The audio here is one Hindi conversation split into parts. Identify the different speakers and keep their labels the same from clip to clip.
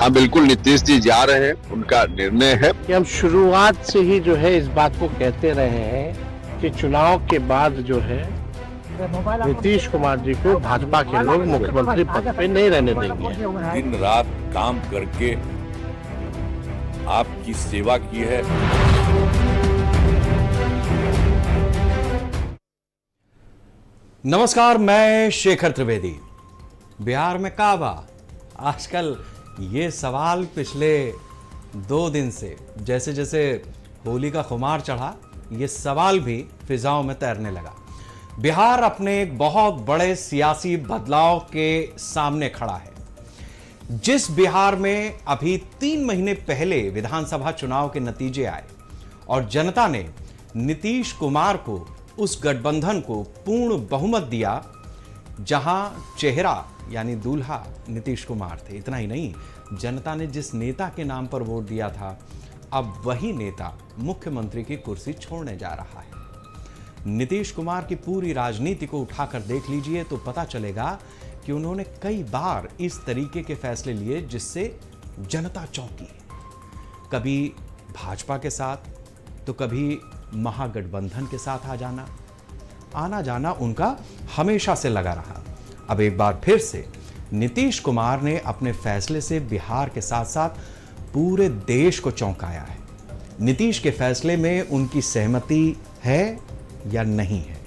Speaker 1: हाँ बिल्कुल, नीतीश जी जा रहे हैं, उनका निर्णय है
Speaker 2: कि हम शुरुआत से ही जो है इस बात को कहते रहे हैं कि चुनाव के बाद जो है नीतीश कुमार जी को भाजपा के लोग मुख्यमंत्री पद पे नहीं रहने देंगे।
Speaker 3: दिन रात काम करके आपकी सेवा की है।
Speaker 4: नमस्कार, मैं शेखर त्रिवेदी। बिहार में काबा आजकल ये सवाल पिछले 2 दिन से जैसे जैसे होली का खुमार चढ़ा, ये सवाल भी फिजाओं में तैरने लगा। बिहार अपने एक बहुत बड़े सियासी बदलाव के सामने खड़ा है। जिस बिहार में अभी 3 महीने पहले विधानसभा चुनाव के नतीजे आए और जनता ने नीतीश कुमार को, उस गठबंधन को पूर्ण बहुमत दिया, जहां चेहरा यानी दूल्हा नीतीश कुमार थे। इतना ही नहीं, जनता ने जिस नेता के नाम पर वोट दिया था, अब वही नेता मुख्यमंत्री की कुर्सी छोड़ने जा रहा है। नीतीश कुमार की पूरी राजनीति को उठाकर देख लीजिए तो पता चलेगा कि उन्होंने कई बार इस तरीके के फैसले लिए जिससे जनता चौंकी। कभी भाजपा के साथ तो कभी महागठबंधन के साथ आना जाना उनका हमेशा से लगा रहा। अब एक बार फिर से नीतीश कुमार ने अपने फैसले से बिहार के साथ साथ पूरे देश को चौंकाया है। नीतीश के फैसले में उनकी सहमति है या नहीं है,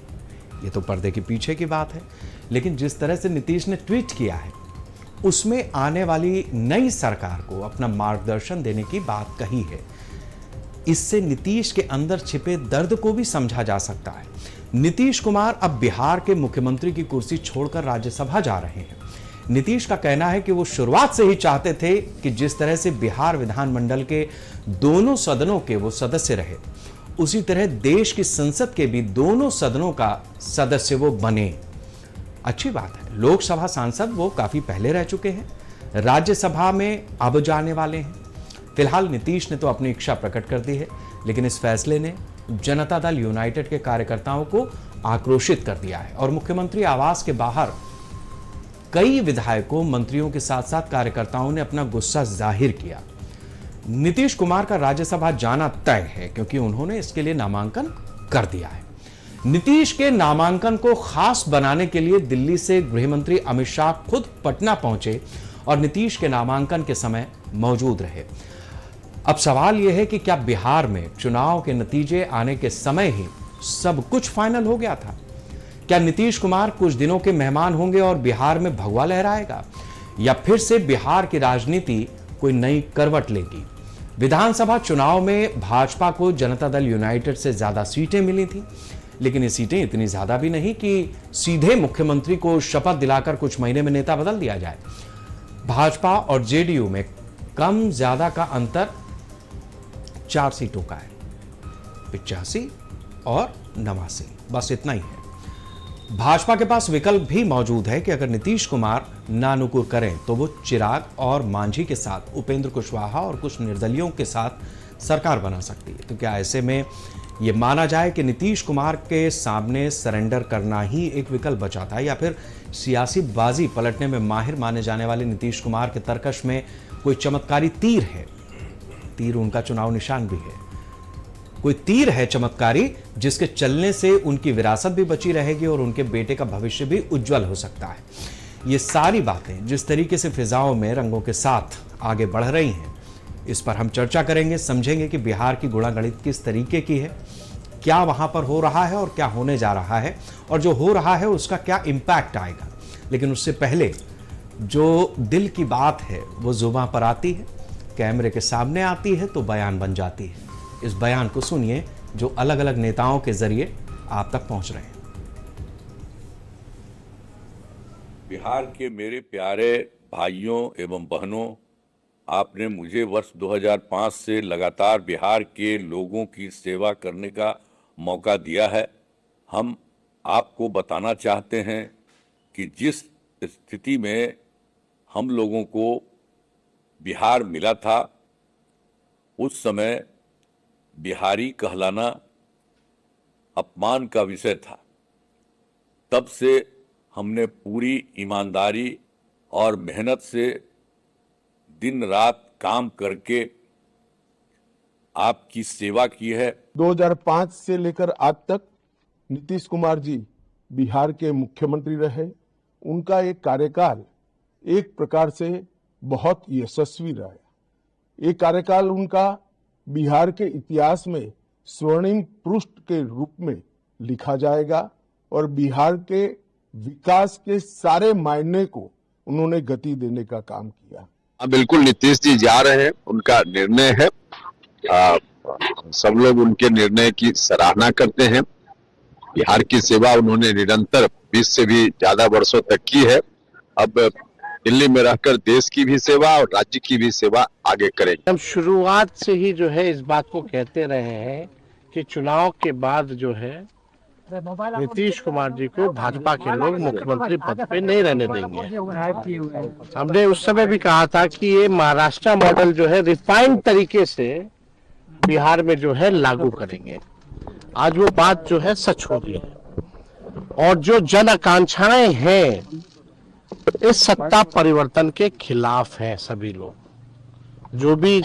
Speaker 4: ये तो पर्दे के पीछे की बात है, लेकिन जिस तरह से नीतीश ने ट्वीट किया है, उसमें आने वाली नई सरकार को अपना मार्गदर्शन देने की बात कही है। इससे नीतीश के अंदर छिपे दर्द को भी समझा जा सकता है। नीतीश कुमार अब बिहार के मुख्यमंत्री की कुर्सी छोड़कर राज्यसभा जा रहे हैं। नीतीश का कहना है कि वो शुरुआत से ही चाहते थे कि जिस तरह से बिहार विधानमंडल के दोनों सदनों के वो सदस्य रहे, उसी तरह देश की संसद के भी दोनों सदनों का सदस्य वो बने। अच्छी बात है, लोकसभा सांसद वो काफी पहले रह चुके हैं, राज्यसभा में अब जाने वाले हैं। फिलहाल नीतीश ने तो अपनी इच्छा प्रकट कर दी है, लेकिन इस फैसले ने जनता दल यूनाइटेड के कार्यकर्ताओं को आक्रोशित कर दिया है और मुख्यमंत्री आवास के बाहर कई विधायकों, मंत्रियों के साथ साथ कार्यकर्ताओं ने अपना गुस्सा जाहिर किया। नीतीश कुमार का राज्यसभा जाना तय है क्योंकि उन्होंने इसके लिए नामांकन कर दिया है। नीतीश के नामांकन को खास बनाने के लिए दिल्ली से गृह मंत्री अमित शाह खुद पटना पहुंचे और नीतीश के नामांकन के समय मौजूद रहे। अब सवाल यह है कि क्या बिहार में चुनाव के नतीजे आने के समय ही सब कुछ फाइनल हो गया था? क्या नीतीश कुमार कुछ दिनों के मेहमान होंगे और बिहार में भगवा लहराएगा, या फिर से बिहार की राजनीति कोई नई करवट लेगी? विधानसभा चुनाव में भाजपा को जनता दल यूनाइटेड से ज्यादा सीटें मिली थी, लेकिन ये सीटें इतनी ज्यादा भी नहीं कि सीधे मुख्यमंत्री को शपथ दिलाकर कुछ महीने में नेता बदल दिया जाए। भाजपा और जेडीयू में कम ज्यादा का अंतर 4 सीटों का है, 85 और 89, बस इतना ही है। भाजपा के पास विकल्प भी मौजूद है कि अगर नीतीश कुमार नानुकुर करें तो वो चिराग और मांझी के साथ उपेंद्र कुशवाहा और कुछ निर्दलियों के साथ सरकार बना सकती है। तो क्या ऐसे में ये माना जाए कि नीतीश कुमार के सामने सरेंडर करना ही एक विकल्प बचा था, या फिर सियासी बाजी पलटने में माहिर माने जाने वाले नीतीश कुमार के तरकश में कोई चमत्कारी तीर है? तीर उनका चुनाव निशान भी है। कोई तीर है चमत्कारी जिसके चलने से उनकी विरासत भी बची रहेगी और उनके बेटे का भविष्य भी उज्जवल हो सकता है। ये सारी बातें जिस तरीके से फिजाओं में रंगों के साथ आगे बढ़ रही हैं, इस पर हम चर्चा करेंगे, समझेंगे कि बिहार की गुणागणित किस तरीके की है, क्या वहां पर हो रहा है और क्या होने जा रहा है, और जो हो रहा है उसका क्या इंपैक्ट आएगा। लेकिन उससे पहले जो दिल की बात है वो जुबां पर आती है, कैमरे के सामने आती है तो बयान बन जाती है। इस बयान को सुनिए जो अलग अलग नेताओं के जरिए आप तक पहुंच रहे हैं।
Speaker 3: बिहार के मेरे प्यारे भाइयों एवं बहनों, आपने मुझे वर्ष 2005 से लगातार बिहार के लोगों की सेवा करने का मौका दिया है। हम आपको बताना चाहते हैं कि जिस स्थिति में हम लोगों को बिहार मिला था, उस समय बिहारी कहलाना अपमान का विषय था। तब से हमने पूरी ईमानदारी और मेहनत से दिन रात काम करके आपकी सेवा की है।
Speaker 5: 2005 से लेकर आज तक नीतीश कुमार जी बिहार के मुख्यमंत्री रहे। उनका एक कार्यकाल एक प्रकार से बहुत यशस्वी रहा। ये कार्यकाल उनका बिहार के इतिहास में स्वर्णिम पृष्ठ के रूप में लिखा जाएगा और बिहार के विकास के सारे मायने को उन्होंने गति देने का काम किया।
Speaker 1: बिल्कुल नीतीश जी जा रहे हैं, उनका निर्णय है। सब लोग उनके निर्णय की सराहना करते हैं। बिहार की सेवा उन्होंने निरंतर 20 से भी ज्यादा वर्षों तक की है। अब दिल्ली में रहकर देश की भी सेवा और राज्य की भी सेवा आगे करेंगे।
Speaker 2: हम शुरुआत से ही जो है इस बात को कहते रहे हैं कि चुनाव के बाद जो है नीतीश कुमार जी को भाजपा के लोग मुख्यमंत्री पद पे नहीं रहने देंगे। हमने उस समय भी कहा था कि ये महाराष्ट्र मॉडल जो है रिफाइंड तरीके से बिहार में जो है लागू करेंगे। आज वो बात जो है सच हो रही है और जो जन आकांक्षाएं हैं इस सत्ता परिवर्तन के खिलाफ है। सभी लोग जो भी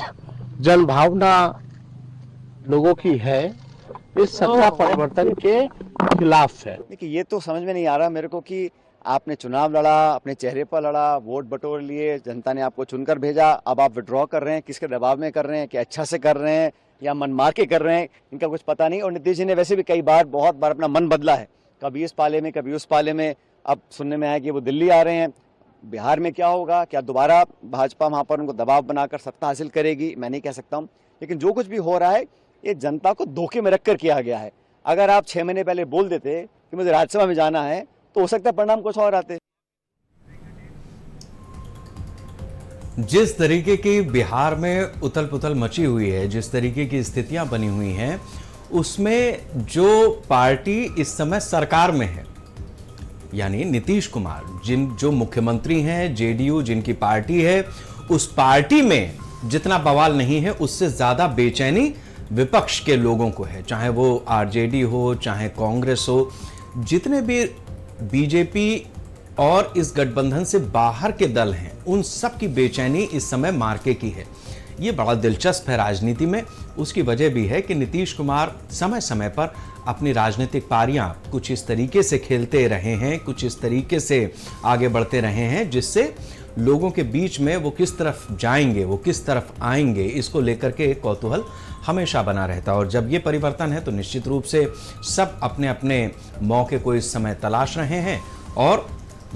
Speaker 2: जन भावना लोगों की है इस सत्ता परिवर्तन के खिलाफ है।
Speaker 6: देखिए, ये तो समझ में नहीं आ रहा मेरे को कि आपने चुनाव लड़ा, अपने चेहरे पर लड़ा, वोट बटोर लिए, जनता ने आपको चुनकर भेजा, अब आप विड्रॉ कर रहे हैं। किसके दबाव में कर रहे हैं, कि अच्छा से कर रहे हैं या मन मार के कर रहे हैं, इनका कुछ पता नहीं। और नीतीश जी ने वैसे भी कई बार बहुत बार अपना मन बदला है, कभी इस पाले में कभी उस पाले में। अब सुनने में आया कि वो दिल्ली आ रहे हैं। बिहार में क्या होगा, क्या दोबारा भाजपा वहाँ पर उनको दबाव बनाकर सत्ता हासिल करेगी, मैं नहीं कह सकता हूँ। लेकिन जो कुछ भी हो रहा है ये जनता को धोखे में रखकर किया गया है। अगर आप 6 महीने पहले बोल देते कि मुझे राज्यसभा में जाना है तो हो सकता है परिणाम कुछ और आते।
Speaker 4: जिस तरीके की बिहार में उथल पुथल मची हुई है, जिस तरीके की स्थितियां बनी हुई हैं, उसमें जो पार्टी इस समय सरकार में है यानी नीतीश कुमार जो मुख्यमंत्री हैं, जेडीयू जिनकी पार्टी है, उस पार्टी में जितना बवाल नहीं है उससे ज्यादा बेचैनी विपक्ष के लोगों को है। चाहे वो आरजेडी हो, चाहे कांग्रेस हो, जितने भी बीजेपी और इस गठबंधन से बाहर के दल हैं, उन सब की बेचैनी इस समय मार्के की है। ये बड़ा दिलचस्प है राजनीति में। उसकी वजह भी है कि नीतीश कुमार समय समय पर अपनी राजनीतिक पारियां कुछ इस तरीके से खेलते रहे हैं, कुछ इस तरीके से आगे बढ़ते रहे हैं, जिससे लोगों के बीच में वो किस तरफ जाएंगे, वो किस तरफ आएंगे, इसको लेकर के कौतूहल हमेशा बना रहता है। और जब ये परिवर्तन है तो निश्चित रूप से सब अपने अपने मौके को इस समय तलाश रहे हैं और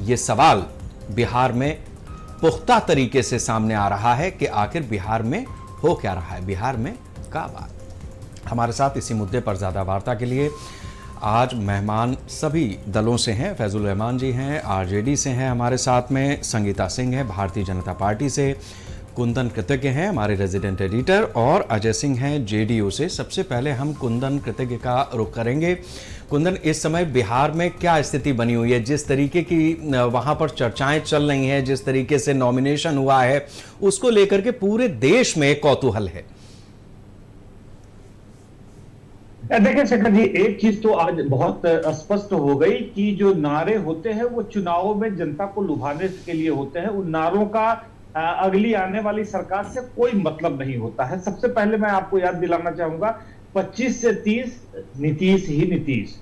Speaker 4: ये सवाल बिहार में पुख्ता तरीके से सामने आ रहा है कि आखिर बिहार में हो क्या रहा है, बिहार में क्या बात। हमारे साथ इसी मुद्दे पर ज़्यादा वार्ता के लिए आज मेहमान सभी दलों से हैं। फैजुल रहमान जी हैं, आरजेडी से हैं, हमारे साथ में संगीता सिंह हैं भारतीय जनता पार्टी से, कुंदन कृतज्ञ हैं हमारे रेजिडेंट एडिटर, और अजय सिंह हैं जेडीयू से। सबसे पहले हम कुंदन कृतज्ञ का रुख करेंगे। कुंदन, इस समय बिहार में क्या स्थिति बनी हुई है? जिस तरीके की वहां पर चर्चाएं चल रही हैं, जिस तरीके से नॉमिनेशन हुआ है, उसको लेकर के पूरे देश में कौतूहल है।
Speaker 7: देखिए शेखर जी, एक चीज तो आज बहुत स्पष्ट हो गई कि जो नारे होते हैं वो चुनावों में जनता को लुभाने के लिए होते हैं। उन नारों का अगली आने वाली सरकार से कोई मतलब नहीं होता है। सबसे पहले मैं आपको याद दिलाना चाहूंगा, 25 से 30 नीतीश ही नीतीश,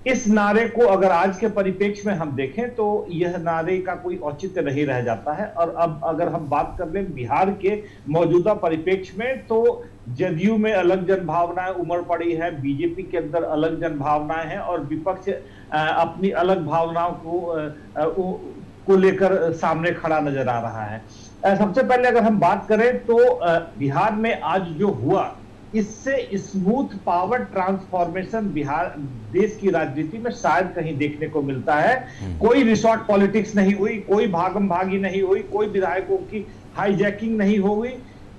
Speaker 7: इस नारे को अगर आज के परिप्रेक्ष्य में हम देखें तो यह नारे का कोई औचित्य नहीं रह जाता है। और अब अगर हम बात कर लें बिहार के मौजूदा परिप्रेक्ष्य में, तो जदयू में अलग जन भावनाएं उमड़ पड़ी है, बीजेपी के अंदर अलग जन भावनाएं हैं और विपक्ष अपनी अलग भावनाओं को लेकर सामने खड़ा नजर आ रहा है। सबसे पहले अगर हम बात करें तो बिहार में आज जो हुआ, इससे स्मूथ पावर ट्रांसफॉर्मेशन बिहार देश की राजनीति में शायद कहीं देखने को मिलता है। कोई रिसोर्ट पॉलिटिक्स नहीं हुई, कोई भागम भागी नहीं हुई, कोई विधायकों की हाईजैकिंग नहीं हुई।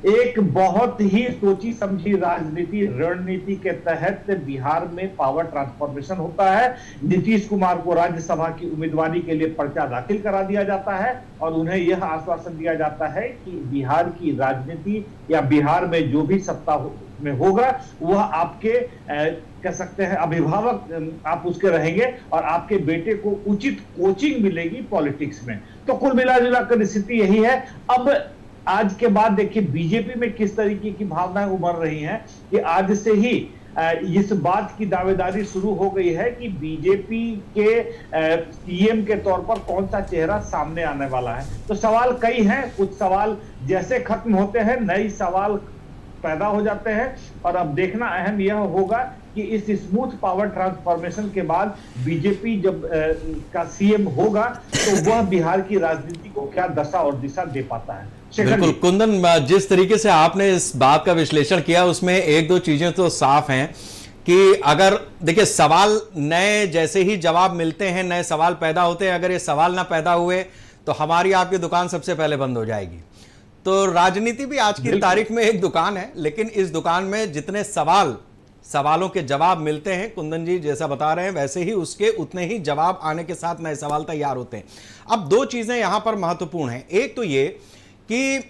Speaker 7: एक बहुत ही सोची समझी राजनीति रणनीति के तहत बिहार में पावर ट्रांसफॉर्मेशन होता है। नीतीश कुमार को राज्यसभा की उम्मीदवारी के लिए पर्चा दाखिल करा दिया जाता है और उन्हें यह आश्वासन दिया जाता है कि बिहार की राजनीति या बिहार में जो भी सत्ता में होगा वह आपके कह सकते हैं अभिभावक आप उसके रहेंगे और आपके बेटे को उचित कोचिंग मिलेगी पॉलिटिक्स में। तो कुल मिला जुला कर स्थिति यही है। अब आज के बाद देखिए बीजेपी में किस तरीके की भावनाएं उभर रही हैं कि आज से ही इस बात की दावेदारी शुरू हो गई है कि बीजेपी के सीएम के तौर पर कौन सा चेहरा सामने आने वाला है। तो सवाल कई हैं, कुछ सवाल जैसे खत्म होते हैं नए सवाल पैदा हो जाते हैं, और अब देखना अहम यह होगा कि इस स्मूथ पावर ट्रांसफॉर्मेशन के बाद बीजेपी जब का सीएम होगा तो वह बिहार की राजनीति को क्या दशा और दिशा दे पाता है।
Speaker 4: बिल्कुल कुंदन, जिस तरीके से आपने इस बात का विश्लेषण किया उसमें एक दो चीजें तो साफ हैं कि अगर देखिए सवाल नए जैसे ही जवाब मिलते हैं, नए सवाल पैदा होते हैं, अगर ये सवाल ना पैदा हुए तो हमारी आपकी दुकान सबसे पहले बंद हो जाएगी। तो राजनीति भी आज की तारीख में एक दुकान है, लेकिन इस दुकान में जितने सवालों के जवाब मिलते हैं, कुंदन जी जैसा बता रहे हैं वैसे ही उसके उतने ही जवाब आने के साथ नए सवाल तैयार होते हैं। अब दो चीजें यहां पर महत्वपूर्ण हैं। एक तो ये कि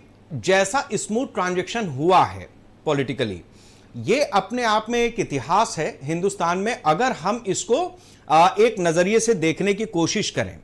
Speaker 4: जैसा स्मूथ ट्रांजैक्शन हुआ है पॉलिटिकली, ये अपने आप में एक इतिहास है हिंदुस्तान में। अगर हम इसको एक नजरिए से देखने की कोशिश करें,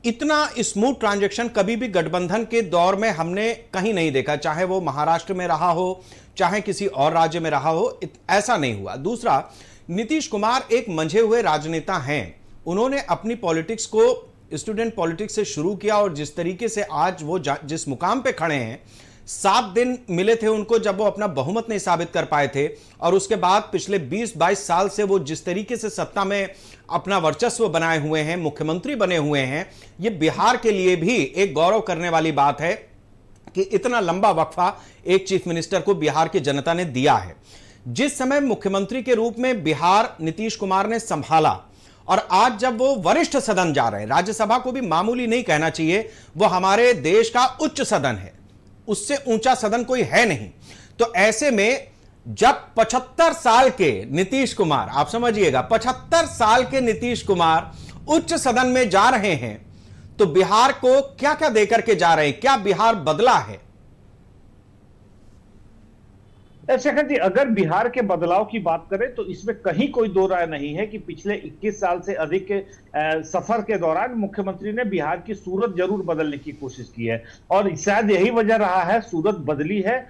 Speaker 4: इतना स्मूथ ट्रांजैक्शन कभी भी गठबंधन के दौर में हमने कहीं नहीं देखा, चाहे वो महाराष्ट्र में रहा हो चाहे किसी और राज्य में रहा हो, ऐसा नहीं हुआ। दूसरा, नीतीश कुमार एक मंझे हुए राजनेता हैं। उन्होंने अपनी पॉलिटिक्स को स्टूडेंट पॉलिटिक्स से शुरू किया और जिस तरीके से आज वो जिस मुकाम पे खड़े हैं, 7 दिन मिले थे उनको जब वो अपना बहुमत नहीं साबित कर पाए थे, और उसके बाद पिछले 20-22 साल से वो जिस तरीके से सत्ता में अपना वर्चस्व बनाए हुए हैं, मुख्यमंत्री बने हुए हैं, ये बिहार के लिए भी एक गौरव करने वाली बात है कि इतना लंबा वक्फा एक चीफ मिनिस्टर को बिहार की जनता ने दिया है। जिस समय मुख्यमंत्री के रूप में बिहार नीतीश कुमार ने संभाला और आज जब वो वरिष्ठ सदन जा रहे हैं, राज्यसभा को भी मामूली नहीं कहना चाहिए, वो हमारे देश का उच्च सदन है, उससे ऊंचा सदन कोई है नहीं। तो ऐसे में जब 75 साल के नीतीश कुमार, आप समझिएगा 75 साल के नीतीश कुमार उच्च सदन में जा रहे हैं, तो बिहार को क्या क्या देकर के जा रहे हैं, क्या बिहार बदला है?
Speaker 7: शेखर जी, अगर बिहार के बदलाव की बात करें तो इसमें कहीं कोई दो राय नहीं है कि पिछले 21 साल से अधिक सफर के दौरान मुख्यमंत्री ने बिहार की सूरत जरूर बदलने की कोशिश की है, और शायद यही वजह रहा है, सूरत बदली है,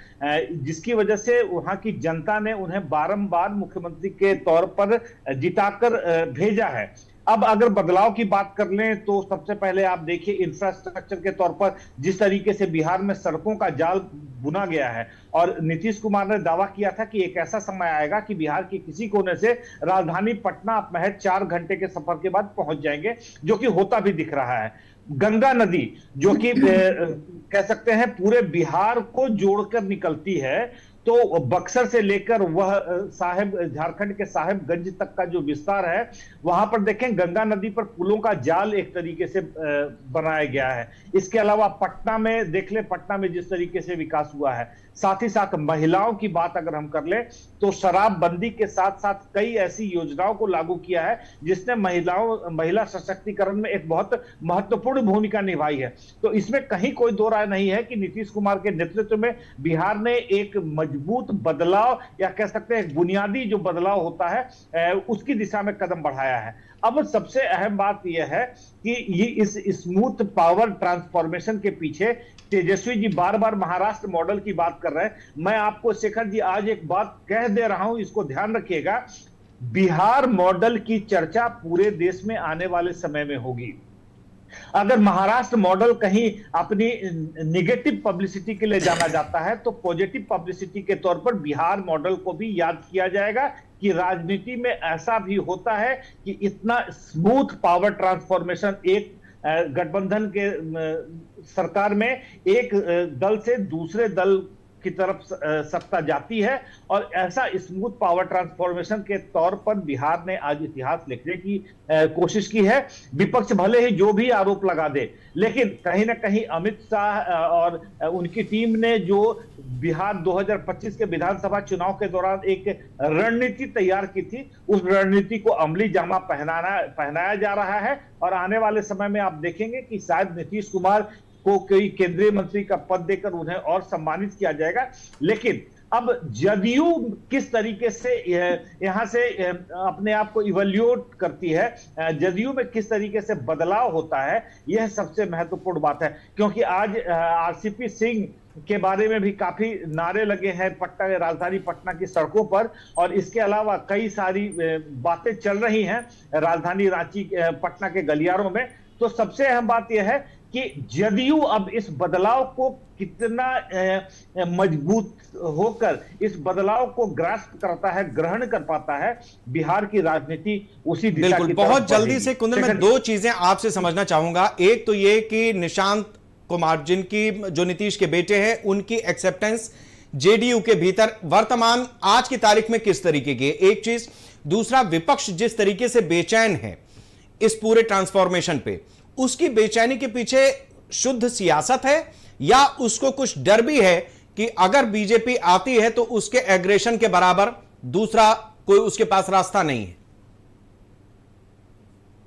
Speaker 7: जिसकी वजह से वहां की जनता ने उन्हें बारंबार मुख्यमंत्री के तौर पर जिताकर भेजा है। अब अगर बदलाव की बात कर लें तो सबसे पहले आप देखिए इंफ्रास्ट्रक्चर के तौर पर जिस तरीके से बिहार में सड़कों का जाल बुना गया है, और नीतीश कुमार ने दावा किया था कि एक ऐसा समय आएगा कि बिहार के किसी कोने से राजधानी पटना आप महज 4 घंटे के सफर के बाद पहुंच जाएंगे, जो कि होता भी दिख रहा है। गंगा नदी जो कि कह सकते हैं पूरे बिहार को जोड़कर निकलती है, तो बक्सर से लेकर वह झारखंड के साहेबगंज तक का जो विस्तार है, वहां पर देखें गंगा नदी पर पुलों का जाल एक तरीके से बनाया गया है। इसके अलावा पटना में देख ले, पटना में जिस तरीके से विकास हुआ है, साथ ही साथ महिलाओं की बात अगर हम कर ले तो शराबबंदी के साथ साथ कई ऐसी योजनाओं को लागू किया है जिसने महिला सशक्तिकरण में एक बहुत महत्वपूर्ण भूमिका निभाई है। तो इसमें कहीं कोई दो राय नहीं है कि नीतीश कुमार के नेतृत्व में बिहार ने एक मजबूत बदलाव, या कह सकते हैं बुनियादी जो बदलाव होता है उसकी दिशा में कदम बढ़ाया है। अब सबसे अहम बात यह है कि ये इस स्मूथ पावर ट्रांसफॉर्मेशन के पीछे तेजस्वी जी बार बार महाराष्ट्र मॉडल की बात कर रहे हैं। मैं आपको शेखर जी आज एक बात कह दे रहा हूं, इसको ध्यान रखिएगा, बिहार मॉडल की चर्चा पूरे देश में आने वाले समय में होगी। अगर महाराष्ट्र मॉडल कहीं अपनी निगेटिव पब्लिसिटी के लिए जाना जाता है, तो पॉजिटिव पब्लिसिटी के तौर पर बिहार मॉडल को भी याद किया जाएगा कि राजनीति में ऐसा भी होता है कि इतना स्मूथ पावर ट्रांसफॉर्मेशन एक गठबंधन के सरकार में एक दल से दूसरे दल की तरफ सत्ता जाती है, और ऐसा स्मूथ पावर ट्रांसफॉर्मेशन के तौर पर बिहार ने आज इतिहास लिखने की कोशिश की है। विपक्ष भले ही जो भी आरोप लगा दे, लेकिन कहीं ना कहीं अमित शाह और उनकी टीम ने जो बिहार 2025 के विधानसभा चुनाव के दौरान एक रणनीति तैयार की थी, उस रणनीति को अमली जामा पहनाया जा रहा है, और आने वाले समय में आप देखेंगे कि शायद नीतीश कुमार को कोई केंद्रीय मंत्री का पद देकर उन्हें और सम्मानित किया जाएगा। लेकिन अब जदयू किस तरीके से यहां से अपने आप को इवैल्यूएट करती है, जदयू में किस तरीके से बदलाव होता है, यह सबसे महत्वपूर्ण बात है। क्योंकि आज आरसीपी सिंह के बारे में भी काफी नारे लगे हैं पटना, राजधानी पटना की सड़कों पर। और इसके अलावा कई सारी बातें चल रही हैं राजधानी रांची पटना के गलियारों में। तो सबसे अहम बात यह है कि जदयू अब इस बदलाव को कितना मजबूत होकर इस बदलाव को ग्रास्प करता है, ग्रहण कर पाता है, बिहार की राजनीति उसी दिशा
Speaker 4: बिल्कुल।
Speaker 7: की
Speaker 4: बहुत
Speaker 7: तरफ
Speaker 4: जल्दी
Speaker 7: बढ़ेगी।
Speaker 4: से कुंदन, मैं दो चीजें आपसे समझना चाहूंगा। एक तो ये कि निशांत कुमार जिनकी जो नीतीश के बेटे हैं, उनकी एक्सेप्टेंस जेडीयू के भीतर वर्तमान आज की तारीख में किस तरीके की है, एक चीज। दूसरा, विपक्ष जिस तरीके से बेचैन है इस पूरे ट्रांसफॉर्मेशन पे, उसकी बेचैनी के पीछे शुद्ध सियासत है या उसको कुछ डर भी है कि अगर बीजेपी आती है तो उसके एग्रेशन के बराबर दूसरा कोई उसके पास रास्ता नहीं है?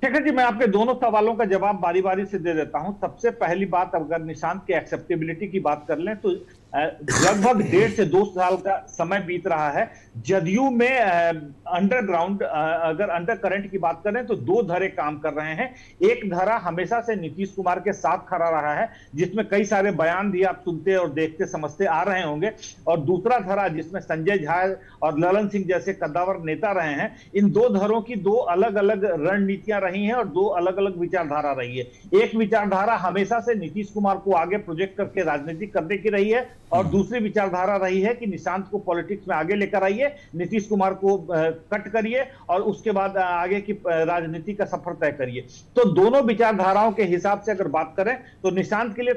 Speaker 7: शेखर जी, मैं आपके दोनों सवालों का जवाब बारी बारी से दे देता हूं। सबसे पहली बात, अगर निशांत की एक्सेप्टेबिलिटी की बात कर लें तो लगभग 1.5 से 2 साल का समय बीत रहा है। जदयू में अंडरग्राउंड, अगर अंडर करंट की बात करें तो 2 धड़े काम कर रहे हैं। एक धड़ा हमेशा से नीतीश कुमार के साथ खड़ा रहा है, जिसमें कई सारे बयान भी आप सुनते और देखते समझते आ रहे होंगे, और दूसरा धड़ा जिसमें संजय झा और ललन सिंह जैसे कद्दावर नेता रहे हैं। इन 2 धड़ों की 2 अलग अलग रणनीतियां रही हैं और 2 अलग अलग विचारधारा रही है। एक विचारधारा हमेशा से नीतीश कुमार को आगे प्रोजेक्ट करके राजनीति करने की रही है, और दूसरी विचारधारा रही है कि निशांत को पॉलिटिक्स में आगे लेकर आइए, नीतीश कुमार को कट करिए और उसके बाद आगे की राजनीति का सफर तय करिए। तो दोनों विचारधाराओं के हिसाब से अगर बात करें तो निशांत के लिए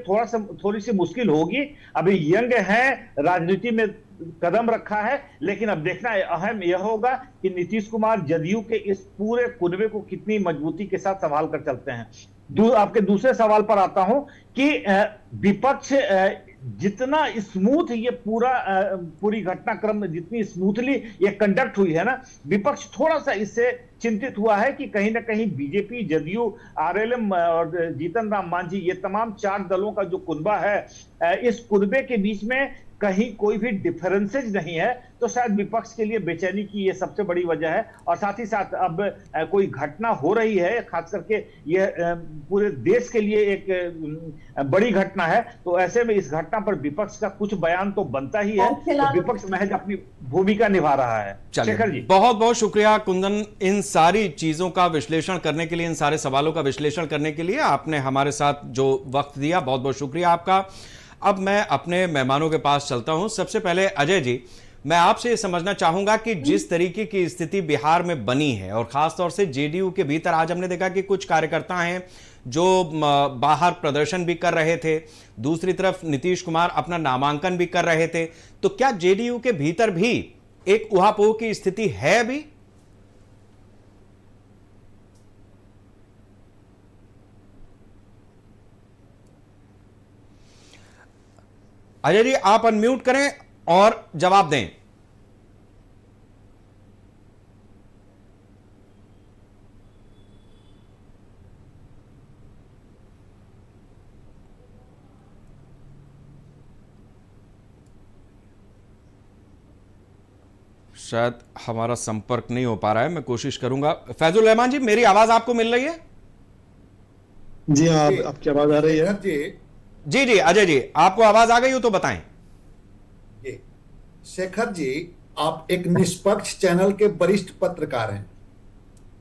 Speaker 7: थोड़ी सी मुश्किल होगी। अभी यंग है, राजनीति में कदम रखा है, लेकिन अब देखना अहम यह होगा कि नीतीश कुमार जदयू के इस पूरे कुनबे को कितनी मजबूती के साथ संभाल कर चलते हैं। आपके दूसरे सवाल पर आता हूं कि विपक्ष जितना स्मूथ ये पूरी घटनाक्रम जितनी स्मूथली ये कंडक्ट हुई है ना, विपक्ष थोड़ा सा इससे चिंतित हुआ है कि कहीं ना कहीं बीजेपी, जदयू, आरएलएम और जीतन राम मांझी, ये तमाम 4 दलों का जो कुनबा है, इस कुनबे के बीच में कहीं कोई भी डिफरेंसेज नहीं है। तो शायद विपक्ष के लिए बेचैनी की ये सबसे बड़ी वजह है। और साथ ही साथ अब कोई घटना हो रही है, खास करके ये पूरे देश के लिए एक बड़ी घटना है, तो ऐसे में इस घटना पर विपक्ष का कुछ बयान तो बनता ही है। तो विपक्ष महज अपनी भूमिका निभा रहा है। शेखर जी,
Speaker 4: बहुत बहुत शुक्रिया कुंदन, इन सारी चीजों का विश्लेषण करने के लिए, इन सारे सवालों का विश्लेषण करने के लिए आपने हमारे साथ जो वक्त दिया, बहुत बहुत शुक्रिया आपका। अब मैं अपने मेहमानों के पास चलता हूं। सबसे पहले अजय जी, मैं आपसे समझना चाहूंगा कि जिस तरीके की स्थिति बिहार में बनी है और खासतौर से जेडीयू के भीतर, आज हमने देखा कि कुछ कार्यकर्ता हैं जो बाहर प्रदर्शन भी कर रहे थे, दूसरी तरफ नीतीश कुमार अपना नामांकन भी कर रहे थे, तो क्या जेडीयू के भीतर भी एक उहापोह की स्थिति है अभी? अजय जी, आप अनम्यूट करें और जवाब दें। शायद हमारा संपर्क नहीं हो पा रहा है, मैं कोशिश करूंगा। फैजुल रहमान जी, मेरी आवाज आपको मिल रही है?
Speaker 8: जी हाँ, आपकी आवाज आ रही है?
Speaker 4: जी जी अजय जी, आपको आवाज आ गई हो तो बताएं।
Speaker 8: जी शेखर जी, आप एक निष्पक्ष चैनल के वरिष्ठ पत्रकार हैं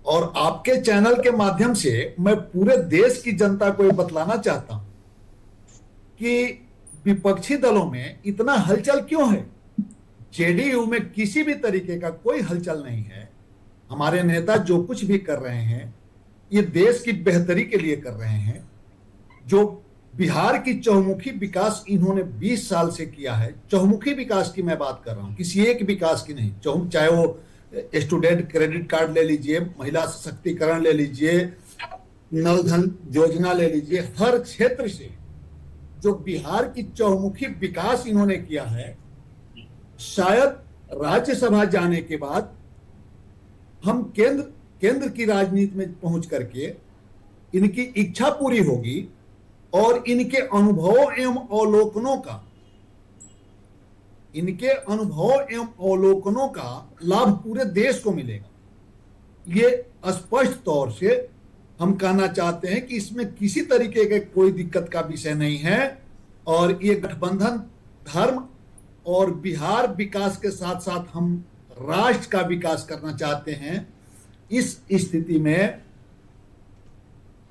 Speaker 8: और आपके चैनल के माध्यम से मैं पूरे देश की जनता को ये बतलाना चाहता हूं कि विपक्षी दलों में इतना हलचल क्यों है। जेडीयू में किसी भी तरीके का कोई हलचल नहीं है। हमारे नेता जो कुछ भी कर रहे हैं ये देश की बेहतरी के लिए कर रहे हैं। जो बिहार की चहुमुखी विकास इन्होंने 20 साल से किया है, चहुमुखी विकास की मैं बात कर रहा हूं, किसी एक विकास की नहीं। चाहे वो स्टूडेंट क्रेडिट कार्ड ले लीजिए, महिला सशक्तिकरण ले लीजिए, नल धन योजना ले लीजिए, हर क्षेत्र से जो बिहार की चहुमुखी विकास इन्होंने किया है, शायद राज्यसभा जाने के बाद हम केंद्र की राजनीति में पहुंच करके इनकी इच्छा पूरी होगी और इनके अनुभवों एवं अवलोकनों का लाभ पूरे देश को मिलेगा। ये स्पष्ट तौर से हम कहना चाहते हैं कि इसमें किसी तरीके के कोई दिक्कत का विषय नहीं है और ये गठबंधन धर्म और बिहार विकास के साथ साथ हम राष्ट्र का विकास करना चाहते हैं। इस स्थिति में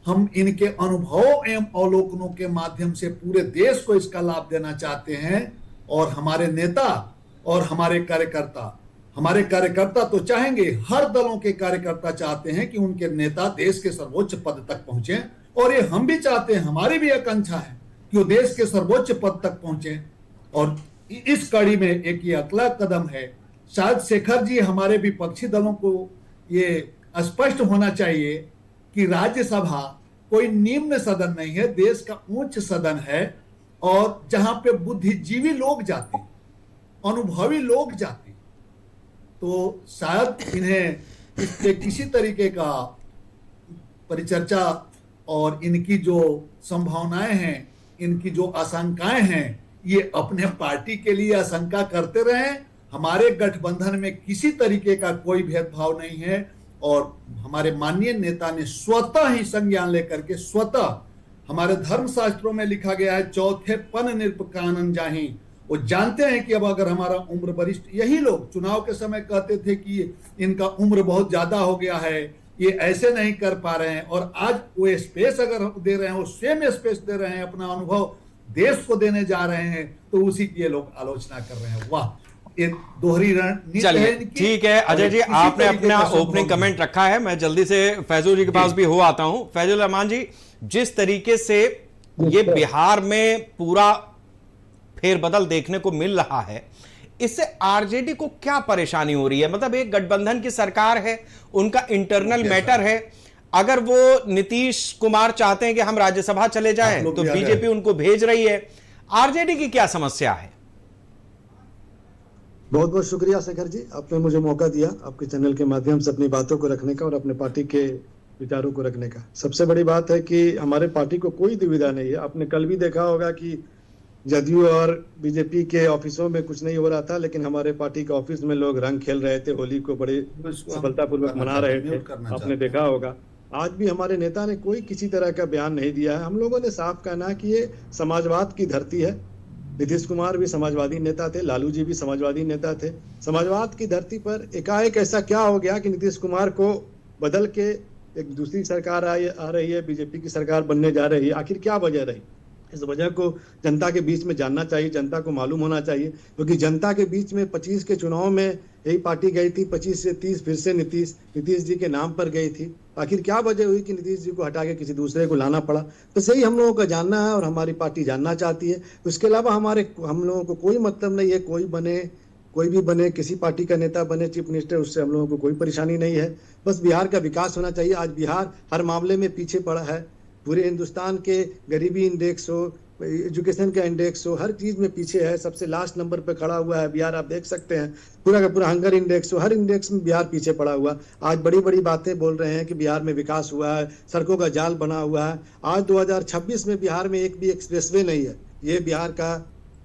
Speaker 8: हम इनके अनुभवों एवं अवलोकनों के माध्यम से पूरे देश को इसका लाभ देना चाहते हैं। और हमारे नेता और हमारे कार्यकर्ता तो चाहेंगे, हर दलों के कार्यकर्ता चाहते हैं कि उनके नेता देश के सर्वोच्च पद तक पहुंचे, और ये हम भी चाहते हैं, हमारी भी आकांक्षा है कि वो देश के सर्वोच्च पद तक पहुंचे। और इस कड़ी में एक ये अगला कदम है, शायद शेखर जी हमारे विपक्षी दलों को ये स्पष्ट होना चाहिए कि राज्यसभा कोई निम्न सदन नहीं है, देश का उच्च सदन है, और जहां पे बुद्धिजीवी लोग जाते, अनुभवी लोग जाते, तो शायद इन्हें इस पे किसी तरीके का परिचर्चा और इनकी जो संभावनाएं हैं, इनकी जो आशंकाएं हैं, ये अपने पार्टी के लिए आशंका करते रहें। हमारे गठबंधन में किसी तरीके का कोई भेदभाव नहीं है, और हमारे माननीय नेता ने स्वतः ही संज्ञान लेकर के, स्वतः हमारे धर्म शास्त्रों में लिखा गया है, चौथे पन निरपकानन जाहि, वो जानते हैं कि अब अगर हमारा उम्र वरिष्ठ, यही लोग चुनाव के समय कहते थे कि इनका उम्र बहुत ज्यादा हो गया है, ये ऐसे नहीं कर पा रहे हैं, और आज वो स्पेस अगर दे रहे हैं, वो सेम स्पेस दे रहे हैं, अपना अनुभव देश को देने जा रहे हैं, तो उसी की ये लोग आलोचना कर रहे हैं। वाह, एक दोहरी रणनीति है इनकी।
Speaker 4: ठीक है अजय जी, आपने अपना ओपनिंग कमेंट रखा है, मैं जल्दी से फैजुल जी के पास भी हो आता हूं। फैजुल रहमान जी, जिस तरीके से ये बिहार में पूरा फेरबदल देखने को मिल रहा है, इससे आरजेडी को क्या परेशानी हो रही है? मतलब एक गठबंधन की सरकार है, उनका इंटरनल मैटर है, अगर वो नीतीश कुमार चाहते हैं कि हम राज्यसभा चले जाएं तो बीजेपी उनको भेज रही है, आरजेडी की क्या समस्या है?
Speaker 9: बहुत बहुत शुक्रिया शेखर जी, आपने मुझे मौका दिया आपके चैनल के माध्यम से अपनी बातों को रखने का और अपने पार्टी के विचारों को रखने का। सबसे बड़ी बात है कि हमारे पार्टी को कोई दुविधा नहीं है। आपने कल भी देखा होगा कि जदयू और बीजेपी के ऑफिसों में कुछ नहीं हो रहा था, लेकिन हमारे पार्टी के ऑफिस में लोग रंग खेल रहे थे, होली को बड़े सफलतापूर्वक मना रहे थे, आपने देखा होगा। आज भी हमारे नेता ने कोई किसी तरह का बयान नहीं दिया है। हम लोगों ने साफ कहना कि ये समाजवाद की धरती है। नीतीश कुमार भी समाजवादी नेता थे, लालू जी भी समाजवादी नेता थे। समाजवाद की धरती पर एकाएक ऐसा क्या हो गया कि नीतीश कुमार को बदल के एक दूसरी सरकार आ रही है, बीजेपी की सरकार बनने जा रही है? आखिर क्या वजह रही? इस वजह को जनता के बीच में जानना चाहिए, जनता को मालूम होना चाहिए, क्योंकि जनता के बीच में 25 के चुनाव में यही पार्टी गई थी, 25 से 30 फिर से नीतीश जी के नाम पर गई थी। आखिर क्या वजह हुई कि नीतीश जी को हटा के किसी दूसरे को लाना पड़ा? तो सही हम लोगों का जानना है और हमारी पार्टी जानना चाहती है। उसके अलावा हम लोगों को कोई मतलब नहीं है, कोई भी बने, किसी पार्टी का नेता बने चीफ मिनिस्टर, उससे हम लोगों को कोई परेशानी नहीं है। बस बिहार का विकास होना चाहिए। आज बिहार हर मामले में पीछे पड़ा है। पूरे हिंदुस्तान के गरीबी इंडेक्स हो, एजुकेशन का इंडेक्स हो, हर चीज में पीछे है, सबसे लास्ट नंबर पे खड़ा हुआ है बिहार। आप देख सकते हैं पूरा का पूरा हंगर इंडेक्स हो, हर इंडेक्स में बिहार पीछे पड़ा हुआ। आज बड़ी बड़ी बातें बोल रहे हैं कि बिहार में विकास हुआ है, सड़कों का जाल बना हुआ है। आज 2026 में बिहार में एक भी एक्सप्रेसवे नहीं है। ये बिहार का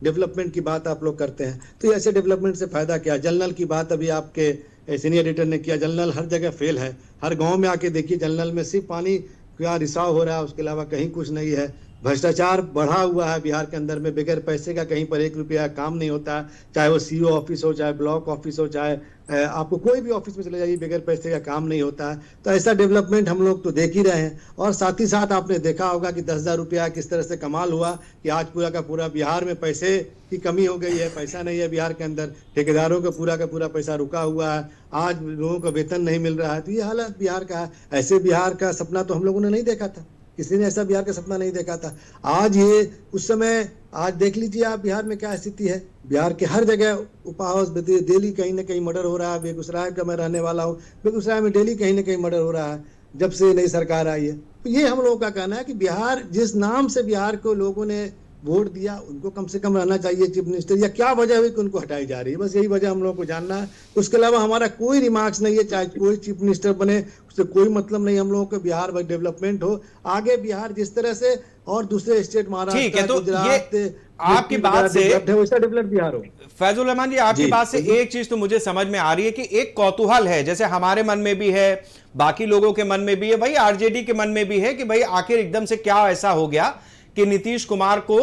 Speaker 9: डेवलपमेंट की बात आप लोग करते हैं, तो ऐसे डेवलपमेंट से फायदा क्या? जल नल की बात अभी आपके सीनियर एडिटर ने किया। जल नल हर जगह फेल है। हर गांव में आके देखिए, जल नल में सिर्फ पानी का रिसाव हो रहा है, उसके अलावा कहीं कुछ नहीं है। भ्रष्टाचार बढ़ा हुआ है बिहार के अंदर में। बगैर पैसे का कहीं पर 1 रुपया काम नहीं होता है, चाहे वो सीओ ऑफिस हो, चाहे ब्लॉक ऑफिस हो, चाहे आपको कोई भी ऑफिस में चले जाइए, बगैर पैसे का काम नहीं होता है। तो ऐसा डेवलपमेंट हम लोग तो देख ही रहे हैं। और साथ ही साथ आपने देखा होगा कि 10,000 रुपया किस तरह से कमाल हुआ कि आज पूरा का पूरा बिहार में पैसे की कमी हो गई है, पैसा नहीं है बिहार के अंदर। ठेकेदारों का पूरा पैसा रुका हुआ है, आज लोगों को वेतन नहीं मिल रहा है। तो ये हालत बिहार का है। ऐसे बिहार का सपना तो हम लोगों ने नहीं देखा था, किसी ने ऐसा बिहार का सपना नहीं देखा था। आज ये उस समय, आज देख लीजिए आप बिहार में क्या स्थिति है। बिहार के हर जगह उपहास, डेली कहीं ना कहीं मर्डर हो रहा है। बेगूसराय का मैं रहने वाला हूँ, बेगूसराय में डेली कहीं ना कहीं मर्डर हो रहा है जब से नई सरकार आई है। तो ये हम लोगों का कहना है कि बिहार, जिस नाम से बिहार को लोगों ने वोट दिया, उनको कम से कम रहना चाहिए चीफ मिनिस्टर। या क्या वजह हुई कि उनको हटाई जा रही है? बस यही वजह हम लोगों को जानना है। उसके अलावा हमारा कोई रिमार्क्स नहीं है, चाहे कोई चीफ मिनिस्टर बने, उससे कोई मतलब नहीं हम लोगों को। बिहार में डेवलपमेंट हो आगे, बिहार जिस तरह से और दूसरे स्टेट, महाराष्ट्र,
Speaker 4: तो
Speaker 9: गुजरात,
Speaker 4: आपकी बात से
Speaker 9: वैसा डेवलप बिहार हो।
Speaker 4: फैजुल रहमान जी, आपकी बात से एक चीज तो मुझे समझ में आ रही है कि एक कौतूहल है, जैसे हमारे मन में भी है, बाकी लोगों के मन में भी है, भाई आरजेडी के मन में भी है कि भाई आखिर एकदम से क्या ऐसा हो गया कि नीतीश कुमार को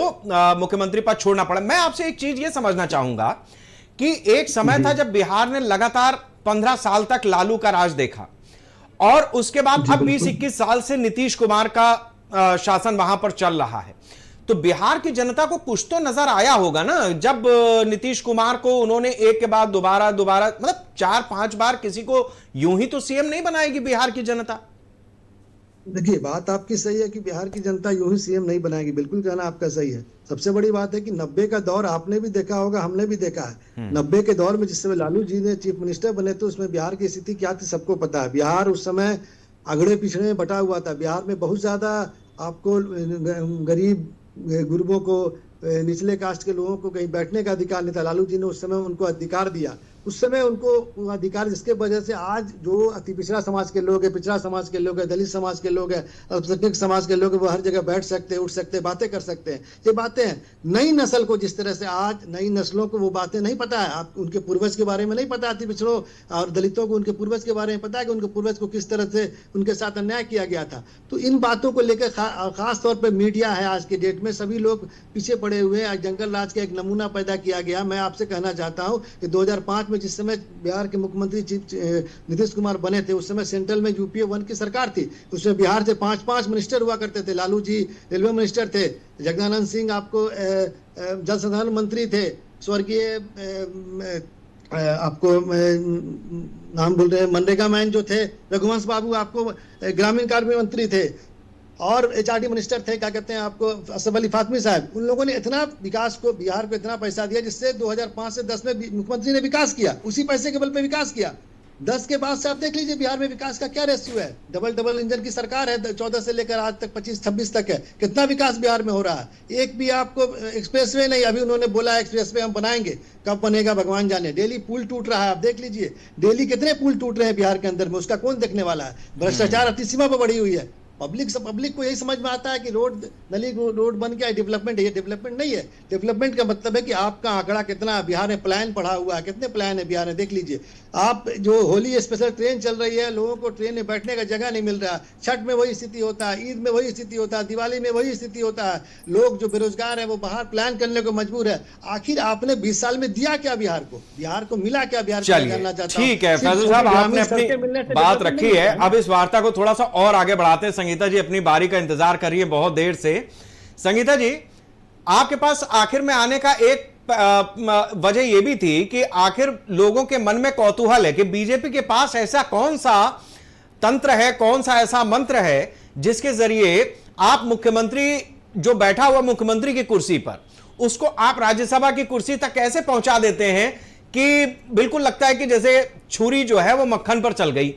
Speaker 4: मुख्यमंत्री पद छोड़ना पड़ा। मैं आपसे एक चीज ये समझना चाहूंगा कि एक समय था जब बिहार ने लगातार 15 साल तक लालू का राज देखा और उसके बाद अब 20-21 साल से नीतीश कुमार का शासन वहां पर चल रहा है, तो बिहार की जनता को कुछ तो नजर आया होगा ना जब नीतीश कुमार को उन्होंने एक के बाद दोबारा मतलब 4-5 बार किसी को यूं ही तो सीएम नहीं बनाएगी बिहार की जनता।
Speaker 9: देखिए, बात आपकी सही है कि बिहार की जनता यूं ही सीएम नहीं बनाएगी, बिल्कुल कहना आपका सही है। सबसे बड़ी बात है कि 90 का दौर आपने भी देखा होगा, हमने भी देखा है। 90 के दौर में जिस समय लालू जी ने चीफ मिनिस्टर बने तो उसमें बिहार की स्थिति क्या थी सबको पता है। बिहार उस समय अगड़े पिछड़े में बटा हुआ था। बिहार में बहुत ज्यादा आपको गरीब गुरबों को, निचले कास्ट के लोगों को कहीं बैठने का अधिकार नहीं था। लालू जी ने उस समय उनको अधिकार दिया, उस समय उनको अधिकार, जिसके वजह से आज जो अति पिछड़ा समाज के लोग हैं, पिछड़ा समाज के लोग हैं, दलित समाज के लोग हैं, अल्पसंख्यक समाज के लोग हैं, वो हर जगह बैठ सकते हैं, उठ सकते हैं, बातें कर सकते हैं। ये बातें हैं। नई नस्ल को जिस तरह से आज नई नस्लों को वो बातें नहीं पता है, आप उनके पूर्वज के बारे में नहीं पता, अति पिछड़ों और दलितों को उनके पूर्वज के बारे में पता है कि उनके पूर्वज को किस तरह से उनके साथ अन्याय किया गया था। तो इन बातों को लेकर खास तौर पर मीडिया है आज के डेट में, सभी लोग पीछे पड़े हुए हैं। जंगल राज का एक नमूना पैदा किया गया। मैं आपसे कहना चाहता हूं कि 2005 में जिस समय बिहार के मुख्यमंत्री नीतीश कुमार बने थे, उस समय सेंट्रल में यूपीए 1 की सरकार थी। उसमें बिहार से 5-5 मिनिस्टर हुआ करते थे। लालू जी रेलवे मिनिस्टर थे, जगदानंद सिंह आपको जल संसाधन मंत्री थे, स्वर्गीय आपको नाम भूल रहे हैं, मनरेगा मैन जो थे रघुवंश बाबू आपको ग्रामीण कार्य मंत्री थे, और एचआरडी मिनिस्टर थे, क्या कहते हैं आपको, असफ अली फातमी साहब। उन लोगों ने इतना विकास को, बिहार को इतना पैसा दिया जिससे 2005 से 10 में मुख्यमंत्री ने विकास किया, उसी पैसे के बल पे विकास किया। 10 के बाद से आप देख लीजिए बिहार में विकास का क्या रेशियो है। डबल इंजन की सरकार है, 14 से लेकर आज तक 25-26 तक है। कितना विकास बिहार में हो रहा है। एक भी आपको एक्सप्रेसवे नहीं, अभी उन्होंने बोला एक्सप्रेसवे हम बनाएंगे, कब बनेगा भगवान जाने। डेली पुल टूट रहा है, आप देख लीजिए डेली कितने पुल टूट रहे हैं बिहार के अंदर में, उसका कौन देखने वाला है। भ्रष्टाचार अति सीमा पर बढ़ी हुई है। पब्लिक को यही समझ में आता है कि रोड बन गया, डेवलपमेंट है। ये डेवलपमेंट नहीं है। डेवलपमेंट का मतलब है कि आपका आंकड़ा कितना, बिहार में प्लान पड़ा हुआ है, कितने प्लान है बिहार में, देख लीजिए आप। जो होली स्पेशल ट्रेन चल रही है, लोगों को ट्रेन में बैठने का जगह नहीं मिल रहा। छठ में वही स्थिति होता है, ईद में वही स्थिति होता है, दिवाली में वही स्थिति होता है। लोग जो बेरोजगार है वो बाहर प्लान करने को मजबूर है। आखिर आपने 20 साल में दिया क्या बिहार को मिला क्या बिहार को, जानना चाहता हूं।
Speaker 4: ठीक है फैजल साहब, आपने अपनी बात रखी है। अब इस वार्ता को थोड़ा सा और आगे बढ़ाते हैं। संगीता जी अपनी बारी का इंतजार कर रही है बहुत देर से। संगीता जी, आपके पास आखिर में आने का एक वजह यह भी थी कि आखिर लोगों के मन में कौतूहल है कि बीजेपी के पास ऐसा कौन सा तंत्र है, कौन सा ऐसा मंत्र है जिसके जरिए आप मुख्यमंत्री, जो बैठा हुआ मुख्यमंत्री की कुर्सी पर, उसको आप राज्यसभा की कुर्सी तक कैसे पहुंचा देते हैं कि बिल्कुल लगता है कि जैसे छुरी जो है वो मक्खन पर चल गई।